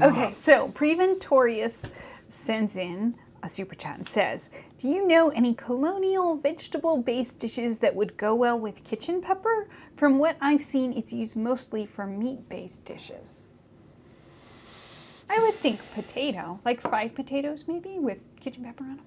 Speaker 2: Okay, so Preventorius sends in a super chat and says, do you know any colonial vegetable-based dishes that would go well with kitchen pepper? From what I've seen, it's used mostly for meat-based dishes. I would think potato, like fried potatoes maybe, with kitchen pepper on them.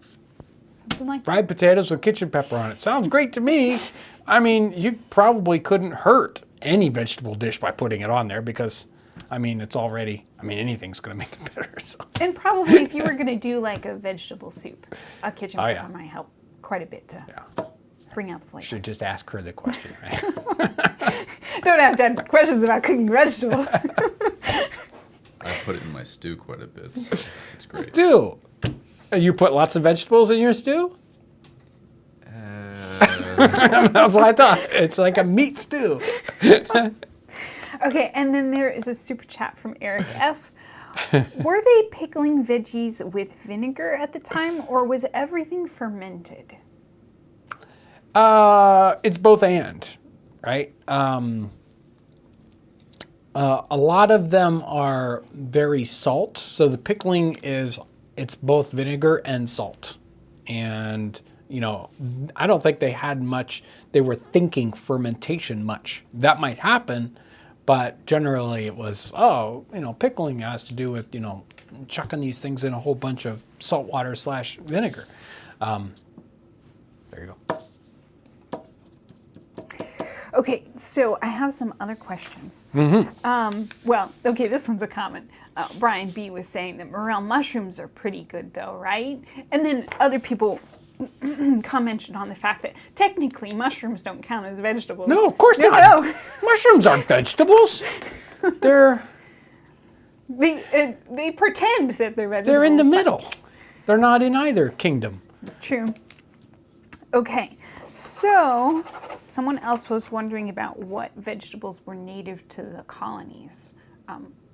Speaker 2: Something like that.
Speaker 1: Fried potatoes with kitchen pepper on it. Sounds great to me. I mean, you probably couldn't hurt any vegetable dish by putting it on there because, it's already, anything's going to make it better. So.
Speaker 2: And probably if you were going to do like a vegetable soup, a kitchen pepper might help quite a bit to bring out the flavor.
Speaker 1: Should just ask her the question, right?
Speaker 2: Don't have to have questions about cooking vegetables.
Speaker 3: I put it in my stew quite a bit, so it's great.
Speaker 1: Stew? You put lots of vegetables in your stew? That's what I thought. It's like a meat stew.
Speaker 2: Okay, and then there is a super chat from Eric F. Were they pickling veggies with vinegar at the time, or was everything fermented?
Speaker 1: It's both and, right? A lot of them are very salt, so the pickling it's both vinegar and salt. And, I don't think they were thinking fermentation much. That might happen, but generally it was, pickling has to do with, chucking these things in a whole bunch of salt water / vinegar. There you go.
Speaker 2: Okay, so I have some other questions. This one's a comment. Brian B. was saying that morel mushrooms are pretty good though, right? And then other people commented on the fact that technically mushrooms don't count as vegetables.
Speaker 1: No, of course not.
Speaker 2: No.
Speaker 1: Mushrooms aren't vegetables. They're
Speaker 2: They pretend that they're vegetables.
Speaker 1: They're in the
Speaker 2: but
Speaker 1: middle. They're not in either kingdom.
Speaker 2: It's true. Okay, so someone else was wondering about what vegetables were native to the colonies.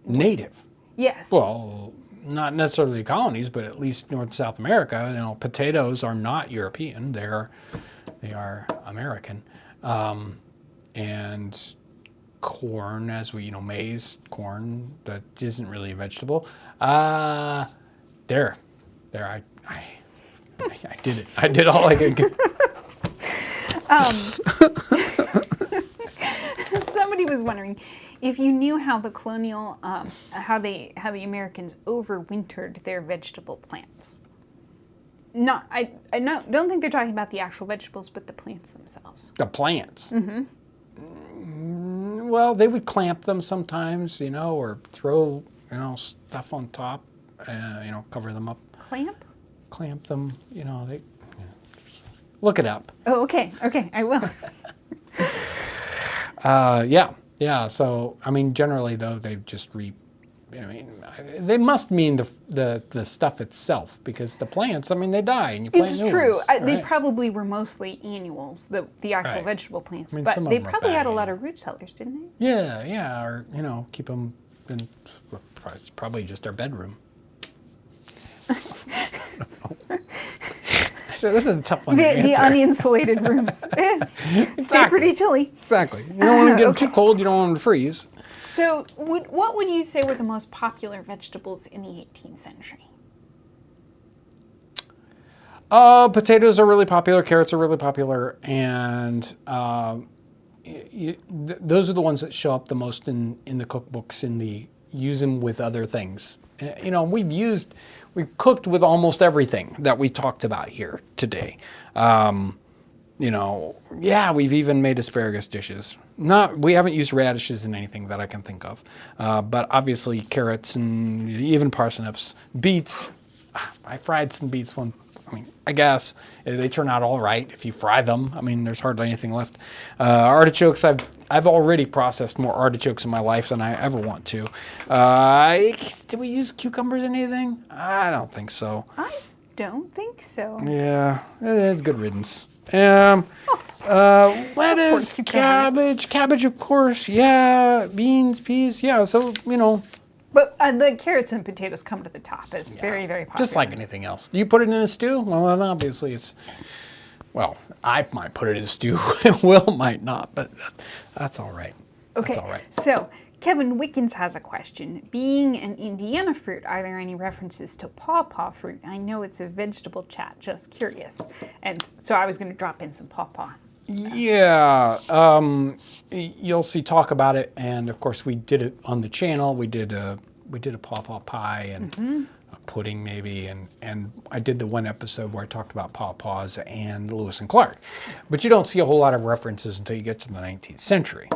Speaker 1: Native.
Speaker 2: Yes.
Speaker 1: Well, not necessarily colonies, but at least North and South America. You know, potatoes are not European; they are American. And corn, as we maize, corn, that isn't really a vegetable. There, I did it. I did all I could get.
Speaker 2: Somebody was wondering if you knew how the colonial, how the Americans overwintered their vegetable plants. I don't think they're talking about the actual vegetables, but the plants themselves.
Speaker 1: The plants. Well, they would clamp them sometimes, or throw, stuff on top, cover them up. Clamp them, they. Look it up.
Speaker 2: Oh, okay, I will.
Speaker 1: Yeah. So, generally though, they just they must mean the stuff itself, because the plants, they die and you plant new
Speaker 2: It's true.
Speaker 1: ones,
Speaker 2: They
Speaker 1: right?
Speaker 2: probably were mostly annuals, the actual
Speaker 1: Right.
Speaker 2: vegetable plants,
Speaker 1: some
Speaker 2: but
Speaker 1: of
Speaker 2: they
Speaker 1: them are
Speaker 2: probably had a
Speaker 1: bad
Speaker 2: lot of root cellars, didn't they?
Speaker 1: Yeah, or keep them in. It's probably just our bedroom. Actually, this is a tough one to
Speaker 2: The
Speaker 1: answer.
Speaker 2: uninsulated rooms. Stay
Speaker 1: Exactly.
Speaker 2: pretty chilly.
Speaker 1: Exactly. You don't want to get them
Speaker 2: Okay.
Speaker 1: too cold. You don't want them to freeze.
Speaker 2: So, what would you say were the most popular vegetables in the 18th century?
Speaker 1: Potatoes are really popular. Carrots are really popular, and those are the ones that show up the most in the cookbooks. Use them with other things. We've cooked with almost everything that we talked about here today. We've even made asparagus dishes. We haven't used radishes in anything that I can think of, but obviously carrots and even parsnips, beets. I fried some beets one. I guess they turn out all right if you fry them. There's hardly anything left. Artichokes, I've already processed more artichokes in my life than I ever want to. Did we use cucumbers in anything? I don't think so.
Speaker 2: I don't think so.
Speaker 1: Yeah, it's good riddance. Lettuce, cabbage, of course. Yeah, beans, peas. Yeah, so
Speaker 2: But the carrots and potatoes come to the top as very, very popular.
Speaker 1: just like anything else. Do you put it in a stew? Well, then obviously it's. Well, I might put it in a stew. Will might not, but that's all right.
Speaker 2: Okay,
Speaker 1: That's all right.
Speaker 2: so Kevin Wickens has a question. Being an Indiana fruit, are there any references to pawpaw fruit? I know it's a vegetable chat, just curious. And so I was going to drop in some pawpaw.
Speaker 1: Yeah, you'll see talk about it, and of course we did it on the channel. We did a pawpaw pie and a pudding maybe, and I did the one episode where I talked about pawpaws and Lewis and Clark. But you don't see a whole lot of references until you get to the 19th century.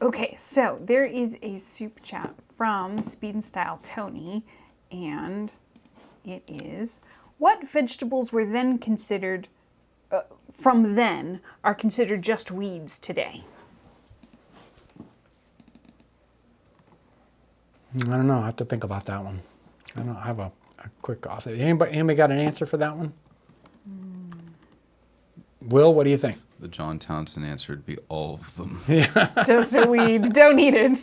Speaker 2: Okay, so there is a super chat from Speed and Style Tony, and it is, what vegetables were then considered, from then, are considered just weeds today?
Speaker 1: I don't know. I have to think about that one. I don't have a quick off. Anybody got an answer for that one? Will, what do you think?
Speaker 3: The John Townsend answer would be all of them.
Speaker 2: Just a weed, don't eat it.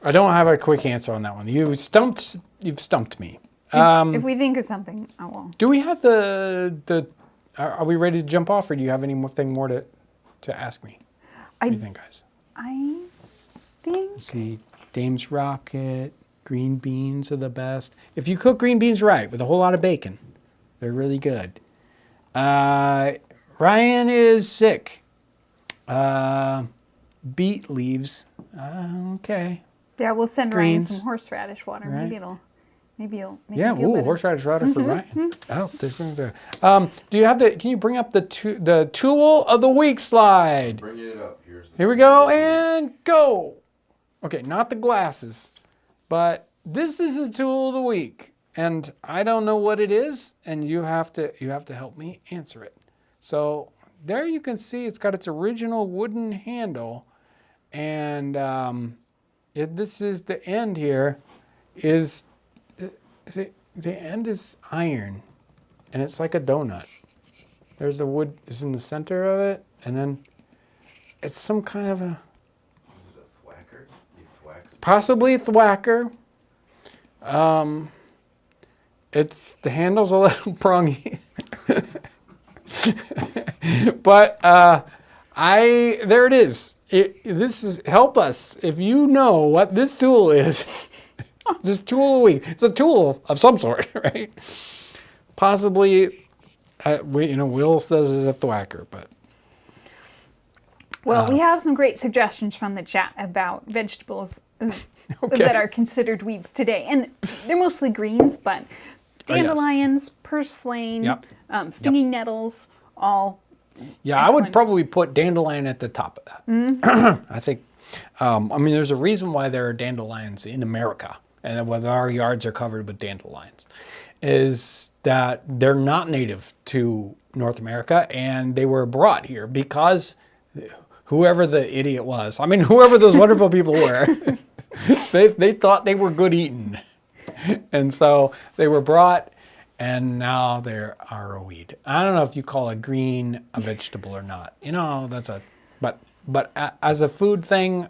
Speaker 1: I don't have a quick answer on that one. You've stumped me.
Speaker 2: If we think of something, I will.
Speaker 1: Do we have are we ready to jump off, or do you have anything more to ask me? What do you think, guys?
Speaker 2: I think...
Speaker 1: See, Dame's Rocket, green beans are the best. If you cook green beans right with a whole lot of bacon, they're really good. Ryan is sick. Beet leaves. Okay.
Speaker 2: Yeah, we'll send
Speaker 1: Greens.
Speaker 2: Ryan some horseradish water.
Speaker 1: Right.
Speaker 2: Maybe you'll
Speaker 1: Yeah,
Speaker 2: feel better.
Speaker 1: horseradish water for Ryan. Oh, there's one there. Do you have can you bring up the tool of the week slide?
Speaker 3: Bringing it up.
Speaker 1: Here we go, and go. Okay, not the glasses, but this is a tool of the week, and I don't know what it is, and you have to help me answer it. So there you can see it's got its original wooden handle, And this is the end here. The end is iron, and it's like a donut. There's the wood is in the center of it, and then it's some kind of a...
Speaker 3: Is it a thwacker? You thwack some...
Speaker 1: Possibly a thwacker. The handle's a little prongy. But there it is. Help us if you know what this tool is. This tool it's a tool of some sort, right? Possibly, Will says it's a thwacker, but.
Speaker 2: Well, we have some great suggestions from the chat about vegetables that are considered weeds today, and they're mostly greens, but dandelions, purslane, stinging nettles, all.
Speaker 1: Yeah,
Speaker 2: excellent.
Speaker 1: I would probably put dandelion at the top of that. Mm-hmm. I think, there's a reason why there are dandelions in America, and whether our yards are covered with dandelions, is that they're not native to North America, and they were brought here because whoever the idiot was, whoever those wonderful people were, they thought they were good eating. And so they were brought, and now they are a weed. I don't know if you call a green a vegetable or not. But as a food thing,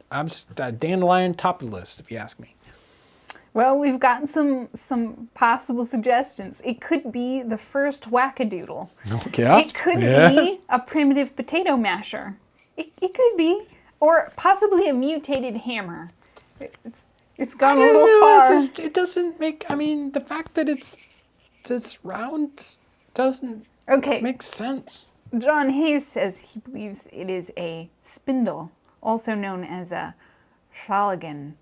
Speaker 1: I'm just a dandelion top of the list, if you ask me.
Speaker 2: Well, we've gotten some possible suggestions. It could be the first wackadoodle.
Speaker 1: Yeah.
Speaker 2: It could be a primitive potato masher. It could be. Or possibly a mutated hammer. It's gone a little far.
Speaker 1: It doesn't make, the fact that it's round doesn't make sense.
Speaker 2: John Hayes says he believes it is a spindle, also known as a Schalligan.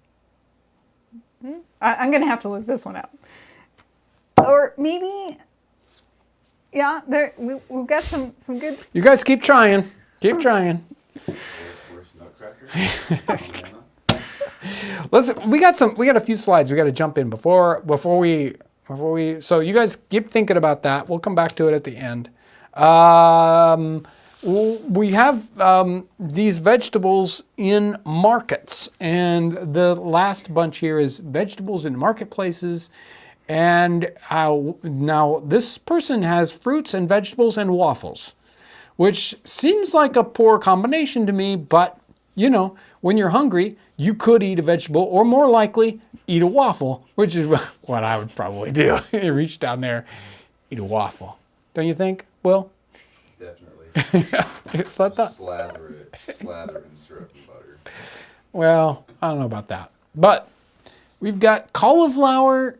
Speaker 2: I'm going to have to look this one up. Or maybe, we've got some good...
Speaker 1: You guys keep trying. Keep trying. We got a few slides we got to jump in before we, so you guys keep thinking about that. We'll come back to it at the end. We have these vegetables in markets, and the last bunch here is vegetables in marketplaces. And now this person has fruits and vegetables and waffles, which seems like a poor combination to me, but when you're hungry, you could eat a vegetable, or more likely, eat a waffle, which is what I would probably do. Reach down there, eat a waffle. Don't you think, Will?
Speaker 3: Definitely.
Speaker 1: Slather
Speaker 3: in syrup and butter.
Speaker 1: Well, I don't know about that. But we've got cauliflower.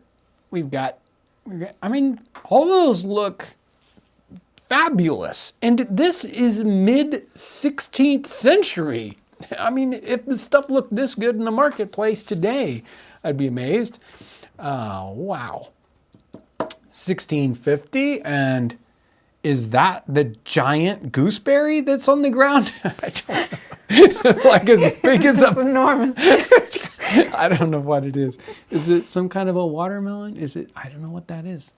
Speaker 1: We've got all those look fabulous. And this is mid-16th century. If the stuff looked this good in the marketplace today, I'd be amazed. Wow. 1650, and is that the giant gooseberry that's on the ground? I don't know. Like as big as
Speaker 2: It's enormous.
Speaker 1: I don't know what it is. Is it some kind of a watermelon? I don't know what that is.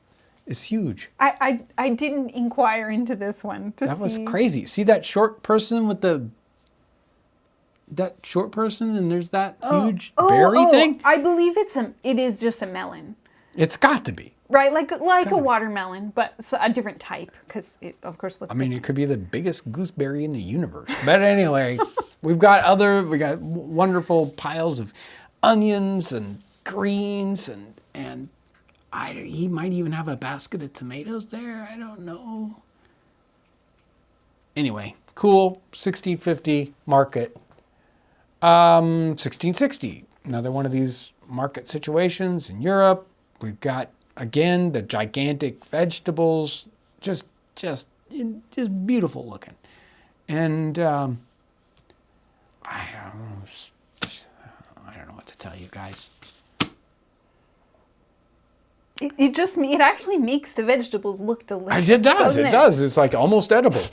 Speaker 1: It's huge.
Speaker 2: I didn't inquire into this one to see.
Speaker 1: That was crazy. See that short person with that short person, and there's that huge berry thing?
Speaker 2: I believe it is just a melon.
Speaker 1: It's got to be.
Speaker 2: Right, like a watermelon, but a different type, because it, of course, looks different.
Speaker 1: It could be the biggest gooseberry in the universe. But anyway, we got wonderful piles of onions and greens, and he might even have a basket of tomatoes there. I don't know. Anyway, cool. 1650 market. 1660. Another one of these market situations in Europe. We've got, again, the gigantic vegetables, just beautiful looking. And I don't know what to tell you guys.
Speaker 2: It actually makes the vegetables look delicious.
Speaker 1: It does. It does. It's like almost edible.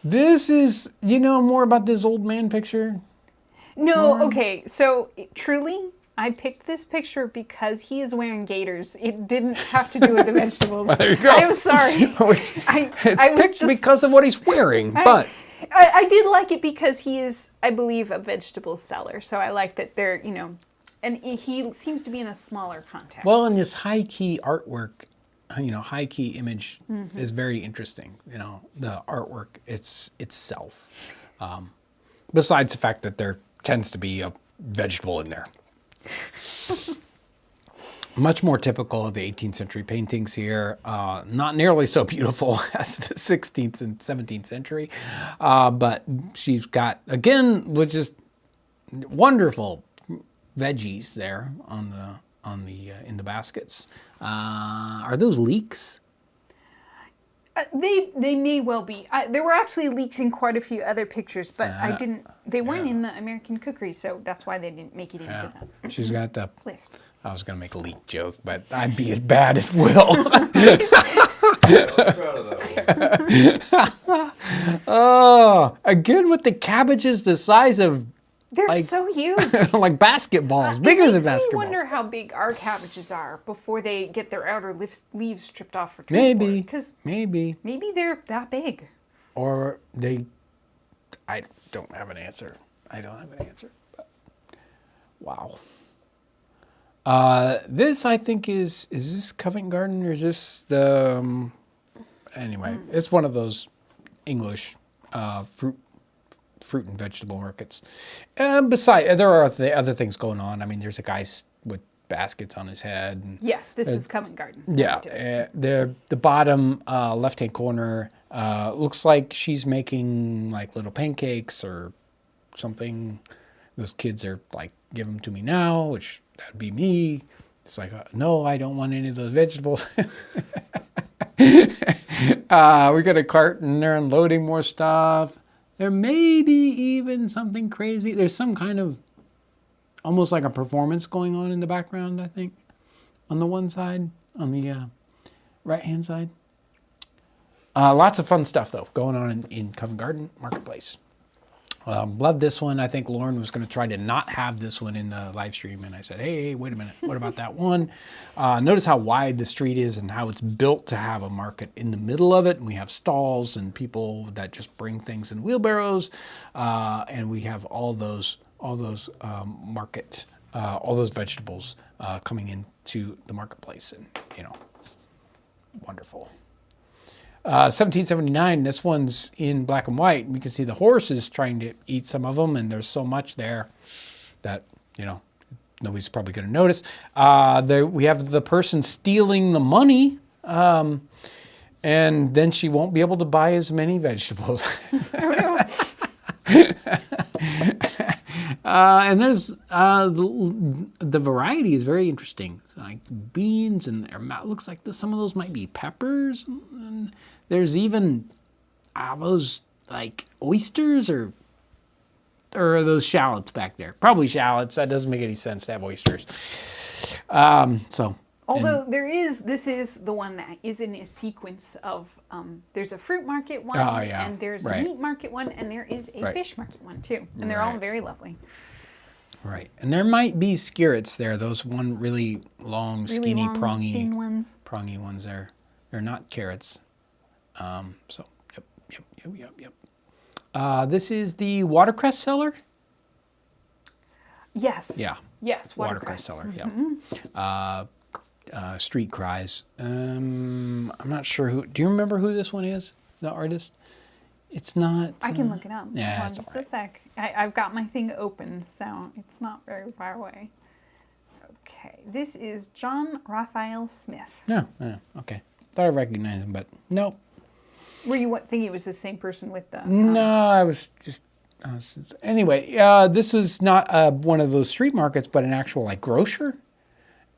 Speaker 1: This is, more about this old man picture?
Speaker 2: No, okay. So, truly, I picked this picture because he is wearing gaiters. It didn't have to do with the vegetables.
Speaker 1: Well, there you go.
Speaker 2: I'm sorry.
Speaker 1: It's picked because of what he's wearing, but...
Speaker 2: I did like it because he is, I believe, a vegetable seller. So I like that they're, and he seems to be in a smaller context.
Speaker 1: Well, and this high-key artwork, high-key image is very interesting. The artwork itself. Besides the fact that there tends to be a vegetable in there. Much more typical of the 18th century paintings here. Not nearly so beautiful as the 16th and 17th century. But she's got, again, which is wonderful veggies there in the baskets. Are those leeks?
Speaker 2: They may well be. There were actually leeks in quite a few other pictures, but they weren't in the American Cookery, so that's why they didn't make it into the
Speaker 1: She's got the
Speaker 2: list.
Speaker 1: I was going to make a leek joke, but I'd be as bad as Will.
Speaker 3: I'm proud of that one.
Speaker 1: Oh, again with the cabbages the size of
Speaker 2: They're so huge.
Speaker 1: like basketballs, bigger than basketballs.
Speaker 2: It makes me wonder how big our cabbages are before they get their outer leaves stripped off for transport.
Speaker 1: Maybe.
Speaker 2: Maybe they're that big.
Speaker 1: Or I don't have an answer. But, wow. This I think is this Covent Garden or is this the? Anyway, it's one of those English fruit and vegetable markets. Besides, there are other things going on. I mean, there's a guy with baskets on his head. And,
Speaker 2: yes, this is Covent Garden.
Speaker 1: Yeah, the bottom left-hand corner looks like she's making like little pancakes or something. Those kids are like, give them to me now, which that'd be me. It's like, no, I don't want any of those vegetables. We got a cart and they're unloading more stuff. There may be even something crazy. There's some kind of almost like a performance going on in the background, I think, on the one side, on the right-hand side. Lots of fun stuff, though, going on in Covent Garden Marketplace. Love this one. I think Lauren was going to try to not have this one in the live stream, and I said, hey, wait a minute. What about that one? Notice how wide the street is and how it's built to have a market in the middle of it. And we have stalls and people that just bring things in wheelbarrows, and we have all those vegetables coming into the marketplace, and wonderful. 1779, this one's in black and white. We can see the horse is trying to eat some of them, and there's so much there that, nobody's probably going to notice. We have the person stealing the money, and then she won't be able to buy as many vegetables. And there's the variety is very interesting. Like beans, and it looks like some of those might be peppers. And there's even those like oysters or are those shallots back there? Probably shallots. That doesn't make any sense to have oysters.
Speaker 2: Although this is the one that is in a sequence of, there's a fruit market one, and there's a meat market one, and there is a fish market one too. And they're all very lovely.
Speaker 1: Right. And there might be skirrets there, those one really long, skinny, prongy,
Speaker 2: thin ones.
Speaker 1: Prongy ones there. They're not carrots. Yep. This is the watercress cellar?
Speaker 2: Yes.
Speaker 1: Yeah.
Speaker 2: Yes,
Speaker 1: Watercress cellar, yeah. Street Cries. I'm not sure who. Do you remember who this one is? The artist? It's not.
Speaker 2: I can look it up.
Speaker 1: Yeah,
Speaker 2: Hold on just a sec. I've got my thing open, so it's not very far away. Okay, this is John Raphael Smith.
Speaker 1: No, okay. Thought I recognized him, but nope.
Speaker 2: Were you thinking it was the same person with the?
Speaker 1: No, I was just. Anyway, this is not one of those street markets, but an actual like grocer.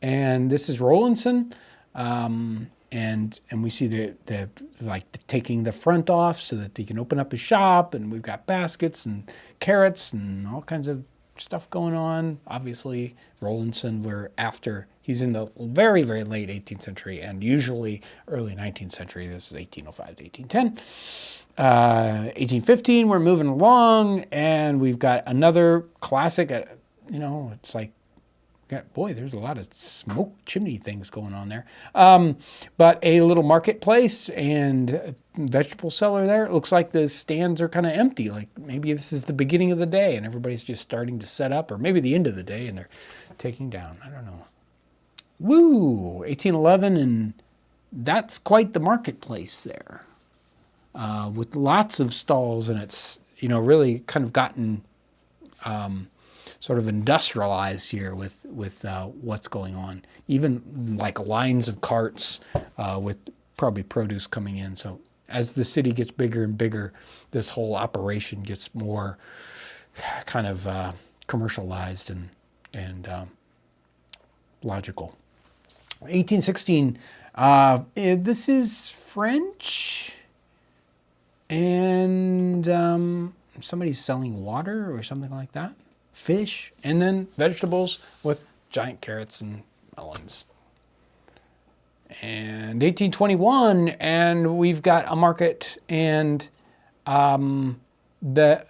Speaker 1: And this is Rollinson, and we see the taking the front off so that they can open up his shop, and we've got baskets and carrots and all kinds of stuff going on. Obviously, Rollinson, he's in the very, very late 18th century and usually early 19th century. This is 1805 to 1810. 1815, we're moving along, and we've got another classic. It's like Boy, there's a lot of smoke chimney things going on there. But a little marketplace and a vegetable cellar there. It looks like the stands are kind of empty. Like maybe this is the beginning of the day and everybody's just starting to set up, or maybe the end of the day and they're taking down. I don't know. Woo! 1811, and that's quite the marketplace there, with lots of stalls, and it's really kind of gotten sort of industrialized here with what's going on. Even like lines of carts with probably produce coming in. So as the city gets bigger and bigger, this whole operation gets more kind of commercialized and logical. 1816. This is French, and somebody's selling water or something like that. Fish, and then vegetables with giant carrots and melons. And 1821, and we've got a market, and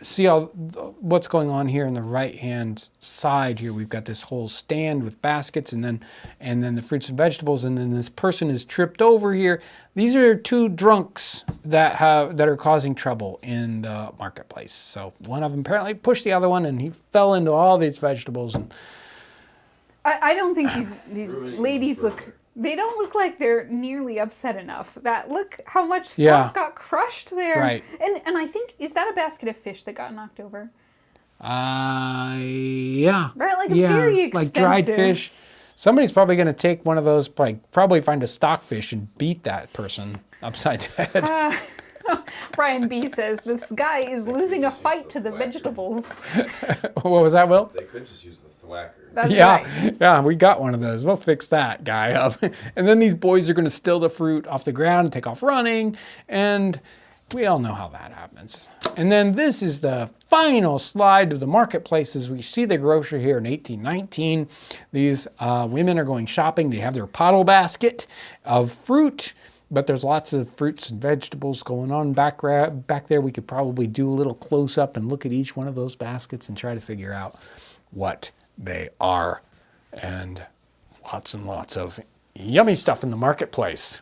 Speaker 1: see what's going on here on the right hand side here. We've got this whole stand with baskets, and then the fruits and vegetables, and then this person is tripped over here. These are two drunks that are causing trouble in the marketplace. So one of them apparently pushed the other one, and he fell into all these vegetables. And
Speaker 2: I don't think these ladies they don't look like they're nearly upset enough. Look how much stuff got crushed there.
Speaker 1: Right.
Speaker 2: And I think, is that a basket of fish that got knocked over?
Speaker 1: Yeah.
Speaker 2: Right, like a very expensive.
Speaker 1: Like dried fish. Somebody's probably going to take one of those, probably find a stockfish and beat that person upside the head.
Speaker 2: Brian B says, this guy is losing a fight to the vegetables.
Speaker 1: What was that, Will?
Speaker 3: They could just use the thwacker.
Speaker 2: That's right.
Speaker 1: Yeah, we got one of those. We'll fix that guy up. And then these boys are going to steal the fruit off the ground and take off running. And we all know how that happens. And then this is the final slide of the marketplaces. We see the grocer here in 1819. These women are going shopping. They have their pottle basket of fruit, but there's lots of fruits and vegetables going on back there. We could probably do a little close up and look at each one of those baskets and try to figure out what they are. And lots of yummy stuff in the marketplace.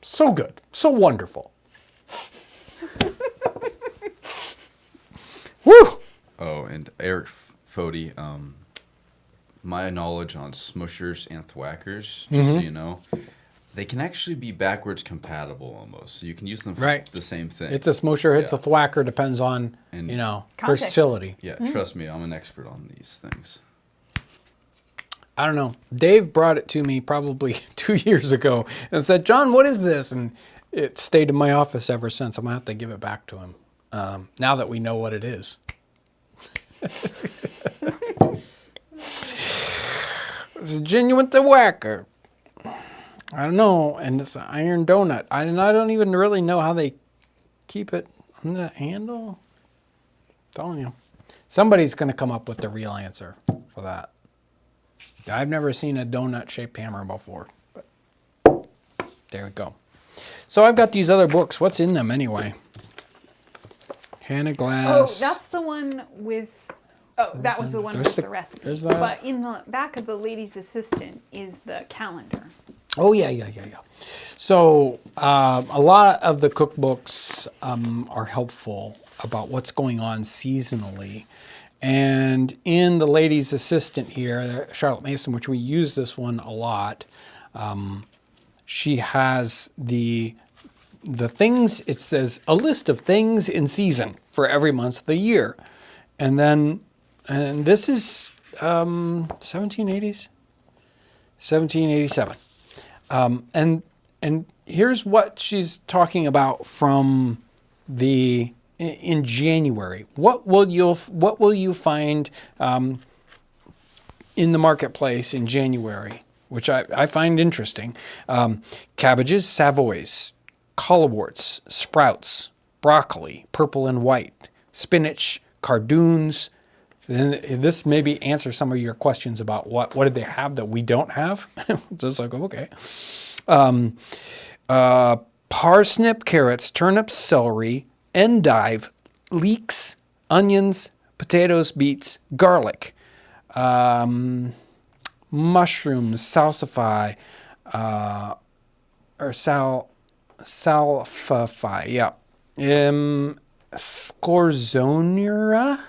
Speaker 1: So good, so wonderful. Woo!
Speaker 3: Oh, and Eric Fody, my knowledge on smushers and thwackers, just so you know, they can actually be backwards compatible almost. So you can use them for the same thing.
Speaker 1: It's a smusher, it's a thwacker, depends on, versatility.
Speaker 3: Yeah, trust me, I'm an expert on these things.
Speaker 1: I don't know. Dave brought it to me probably 2 years ago and said, John, what is this? And it stayed in my office ever since. I'm going to have to give it back to him now that we know what it is. It's a genuine thwacker. I don't know. And it's an iron donut. I don't even really know how they keep it on the handle. I'm telling you. Somebody's going to come up with the real answer for that. I've never seen a donut-shaped hammer before, but there we go. So I've got these other books. What's in them anyway? Hannah Glass.
Speaker 2: Oh, that's the one with... Oh, that was the one with the recipe. But in the back of the lady's assistant is the calendar.
Speaker 1: Oh, yeah. So a lot of the cookbooks are helpful about what's going on seasonally. And in the lady's assistant here, Charlotte Mason, which we use this one a lot, she has the things, it says a list of things in season for every month of the year. And this is 1780s, 1787. And here's what she's talking about from in January. What will you find in the marketplace in January, which I find interesting? Cabbages, Savoys, collarworts, sprouts, broccoli, purple and white, spinach, cardoons. Then this maybe answers some of your questions about what did they have that we don't have. So it's like, okay. Parsnip, carrots, turnips, celery, endive, leeks, onions, potatoes, beets, garlic. mushrooms, salsify, salfify, yeah. Scorzonera?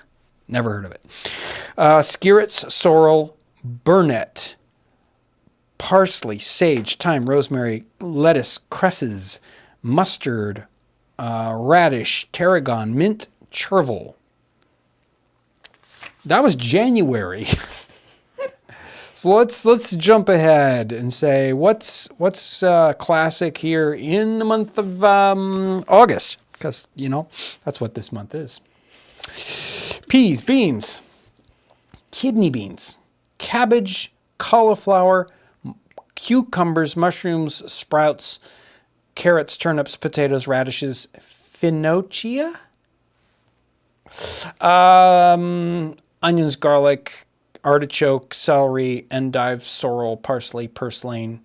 Speaker 1: Never heard of it. Skirrets, sorrel, burnet, parsley, sage, thyme, rosemary, lettuce, cresses, mustard, radish, tarragon, mint, chervil. That was January. So let's jump ahead and say what's classic here in the month of August, because that's what this month is. Peas, beans, kidney beans, cabbage, cauliflower, cucumbers, mushrooms, sprouts, carrots, turnips, potatoes, radishes, finocchia, onions, garlic, artichoke, celery, endive, sorrel, parsley, purslane,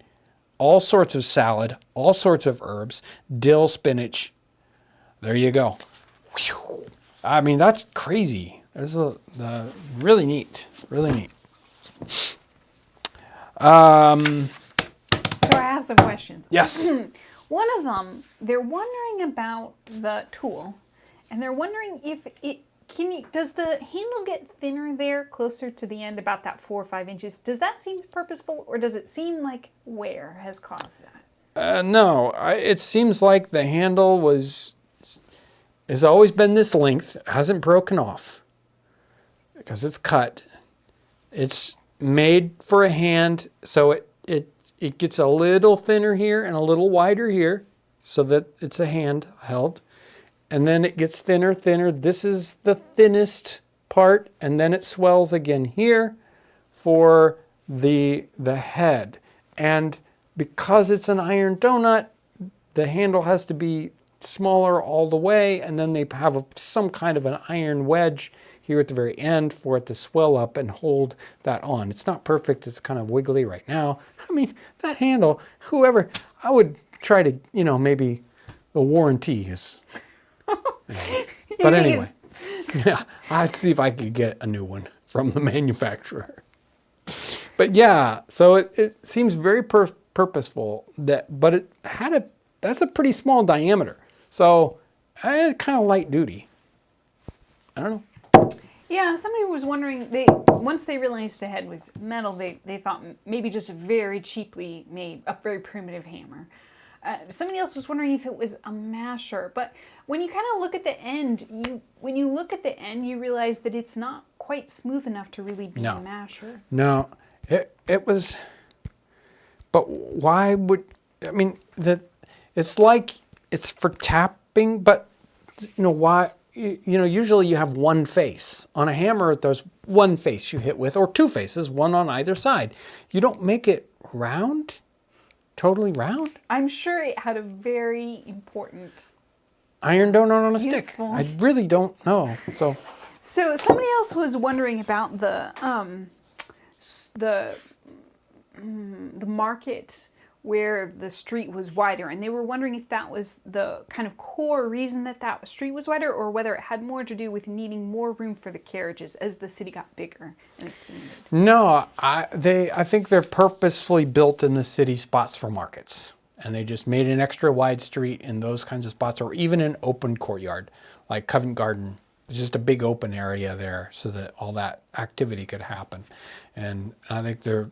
Speaker 1: all sorts of salad, all sorts of herbs, dill, spinach. There you go. Whew. I mean, that's crazy. There's really neat, really neat.
Speaker 2: So I have some questions.
Speaker 1: Yes.
Speaker 2: One of them, they're wondering about the tool, and they're wondering if it does the handle get thinner there, closer to the end, about that 4 or 5 inches? Does that seem purposeful, or does it seem like wear has caused that?
Speaker 1: No, it seems like the handle has always been this length. It hasn't broken off because it's cut. It's made for a hand, so it gets a little thinner here and a little wider here, so that it's a hand held. And then it gets thinner. This is the thinnest part, and then it swells again here for the head. And because it's an iron donut, the handle has to be smaller all the way, and then they have some kind of an iron wedge here at the very end for it to swell up and hold that on. It's not perfect. It's kind of wiggly right now. I mean, that handle, I would try to, maybe the warranty is... But anyway, yeah, I'd see if I could get a new one from the manufacturer. But yeah, so it seems very purposeful, but that's a pretty small diameter. So it's kind of light duty. I don't know.
Speaker 2: Yeah, somebody was wondering, once they realized the head was metal, they thought maybe just a very cheaply made, a very primitive hammer. Somebody else was wondering if it was a masher, but when you kind of look at the end, you realize that it's not quite smooth enough to really be a masher. No,
Speaker 1: it was. But why would it's like it's for tapping, but why? Usually you have one face on a hammer. There's one face you hit with, or two faces, one on either side. You don't make it round. Totally round?
Speaker 2: I'm sure it had a very important
Speaker 1: iron donut on a stick. I really don't know. So
Speaker 2: somebody else was wondering about the market where the street was wider, and they were wondering if that was the kind of core reason that street was wider, or whether it had more to do with needing more room for the carriages as the city got bigger and expanded.
Speaker 1: No, I think they're purposefully built in the city spots for markets, and they just made an extra wide street in those kinds of spots, or even an open courtyard like Covent Garden. It's just a big open area there so that all that activity could happen. And I think they're,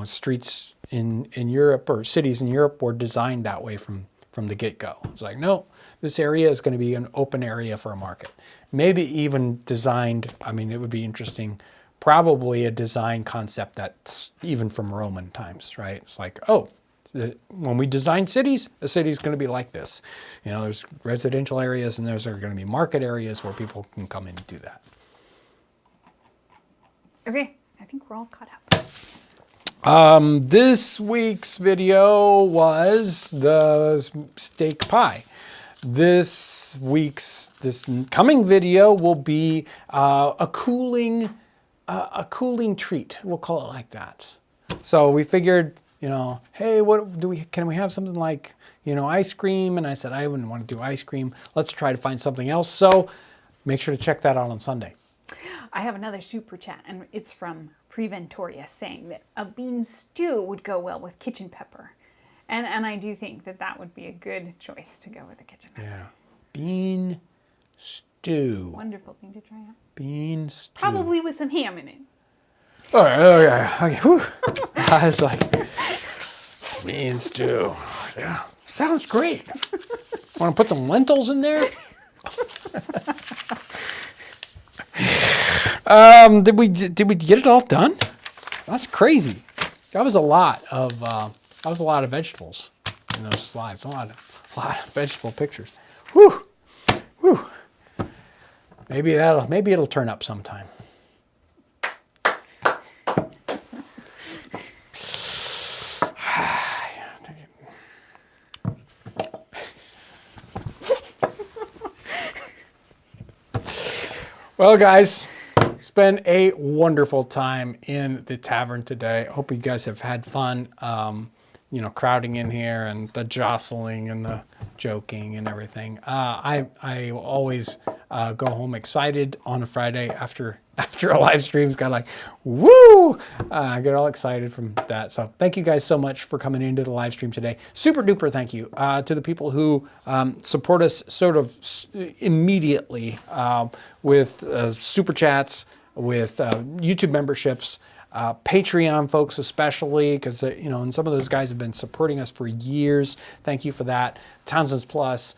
Speaker 1: streets in Europe, or cities in Europe, were designed that way from the get-go. It's like, no, this area is going to be an open area for a market. Maybe even designed, it would be interesting, probably a design concept that's even from Roman times, right? It's like, when we design cities, a city's going to be like this. There's residential areas, and there's going to be market areas where people can come in and do that.
Speaker 2: Okay, I think we're all caught up.
Speaker 1: This week's video was the steak pie. This coming video will be a cooling treat. We'll call it like that. So we figured, hey, can we have something like, ice cream? And I said, I wouldn't want to do ice cream. Let's try to find something else. So make sure to check that out on Sunday.
Speaker 2: I have another super chat, and it's from Preventorius saying that a bean stew would go well with kitchen pepper. And I do think that would be a good choice to go with the kitchen pepper.
Speaker 1: Yeah. Bean stew.
Speaker 2: Wonderful thing to try out.
Speaker 1: Bean stew.
Speaker 2: Probably with some ham in it.
Speaker 1: Oh, okay. Whew. I was like, bean stew. Yeah. Sounds great. Want to put some lentils in there? Did we get it all done? That's crazy. That was a lot of vegetables in those slides. A lot of vegetable pictures. Whew. Whew. Maybe it'll turn up sometime. Well, guys, it's been a wonderful time in the tavern today. I hope you guys have had fun, crowding in here and the jostling and the joking and everything. I always go home excited on a Friday after a live stream. It's kind of like, woo! I get all excited from that. So thank you guys so much for coming into the live stream today. Super duper thank you to the people who support us sort of immediately with super chats, with YouTube memberships, Patreon folks especially, because and some of those guys have been supporting us for years. Thank you for that. Townsends Plus,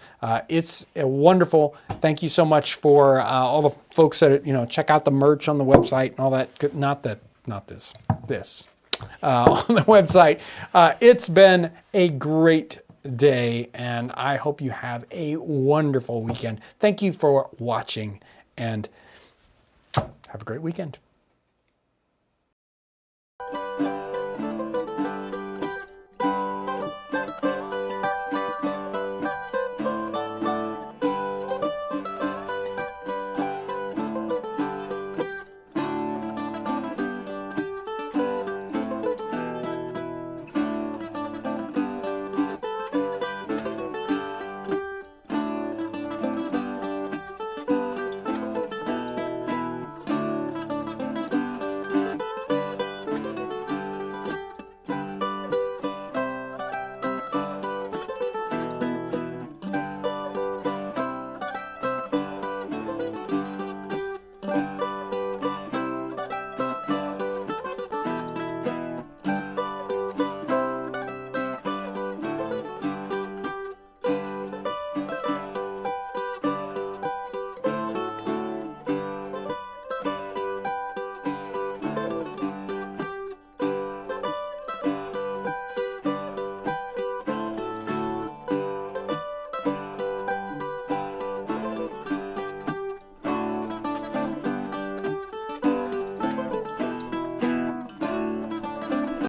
Speaker 1: it's wonderful. Thank you so much for all the folks that check out the merch on the website and all that. This on the website. It's been a great day, and I hope you have a wonderful weekend. Thank you for watching, and have a great weekend.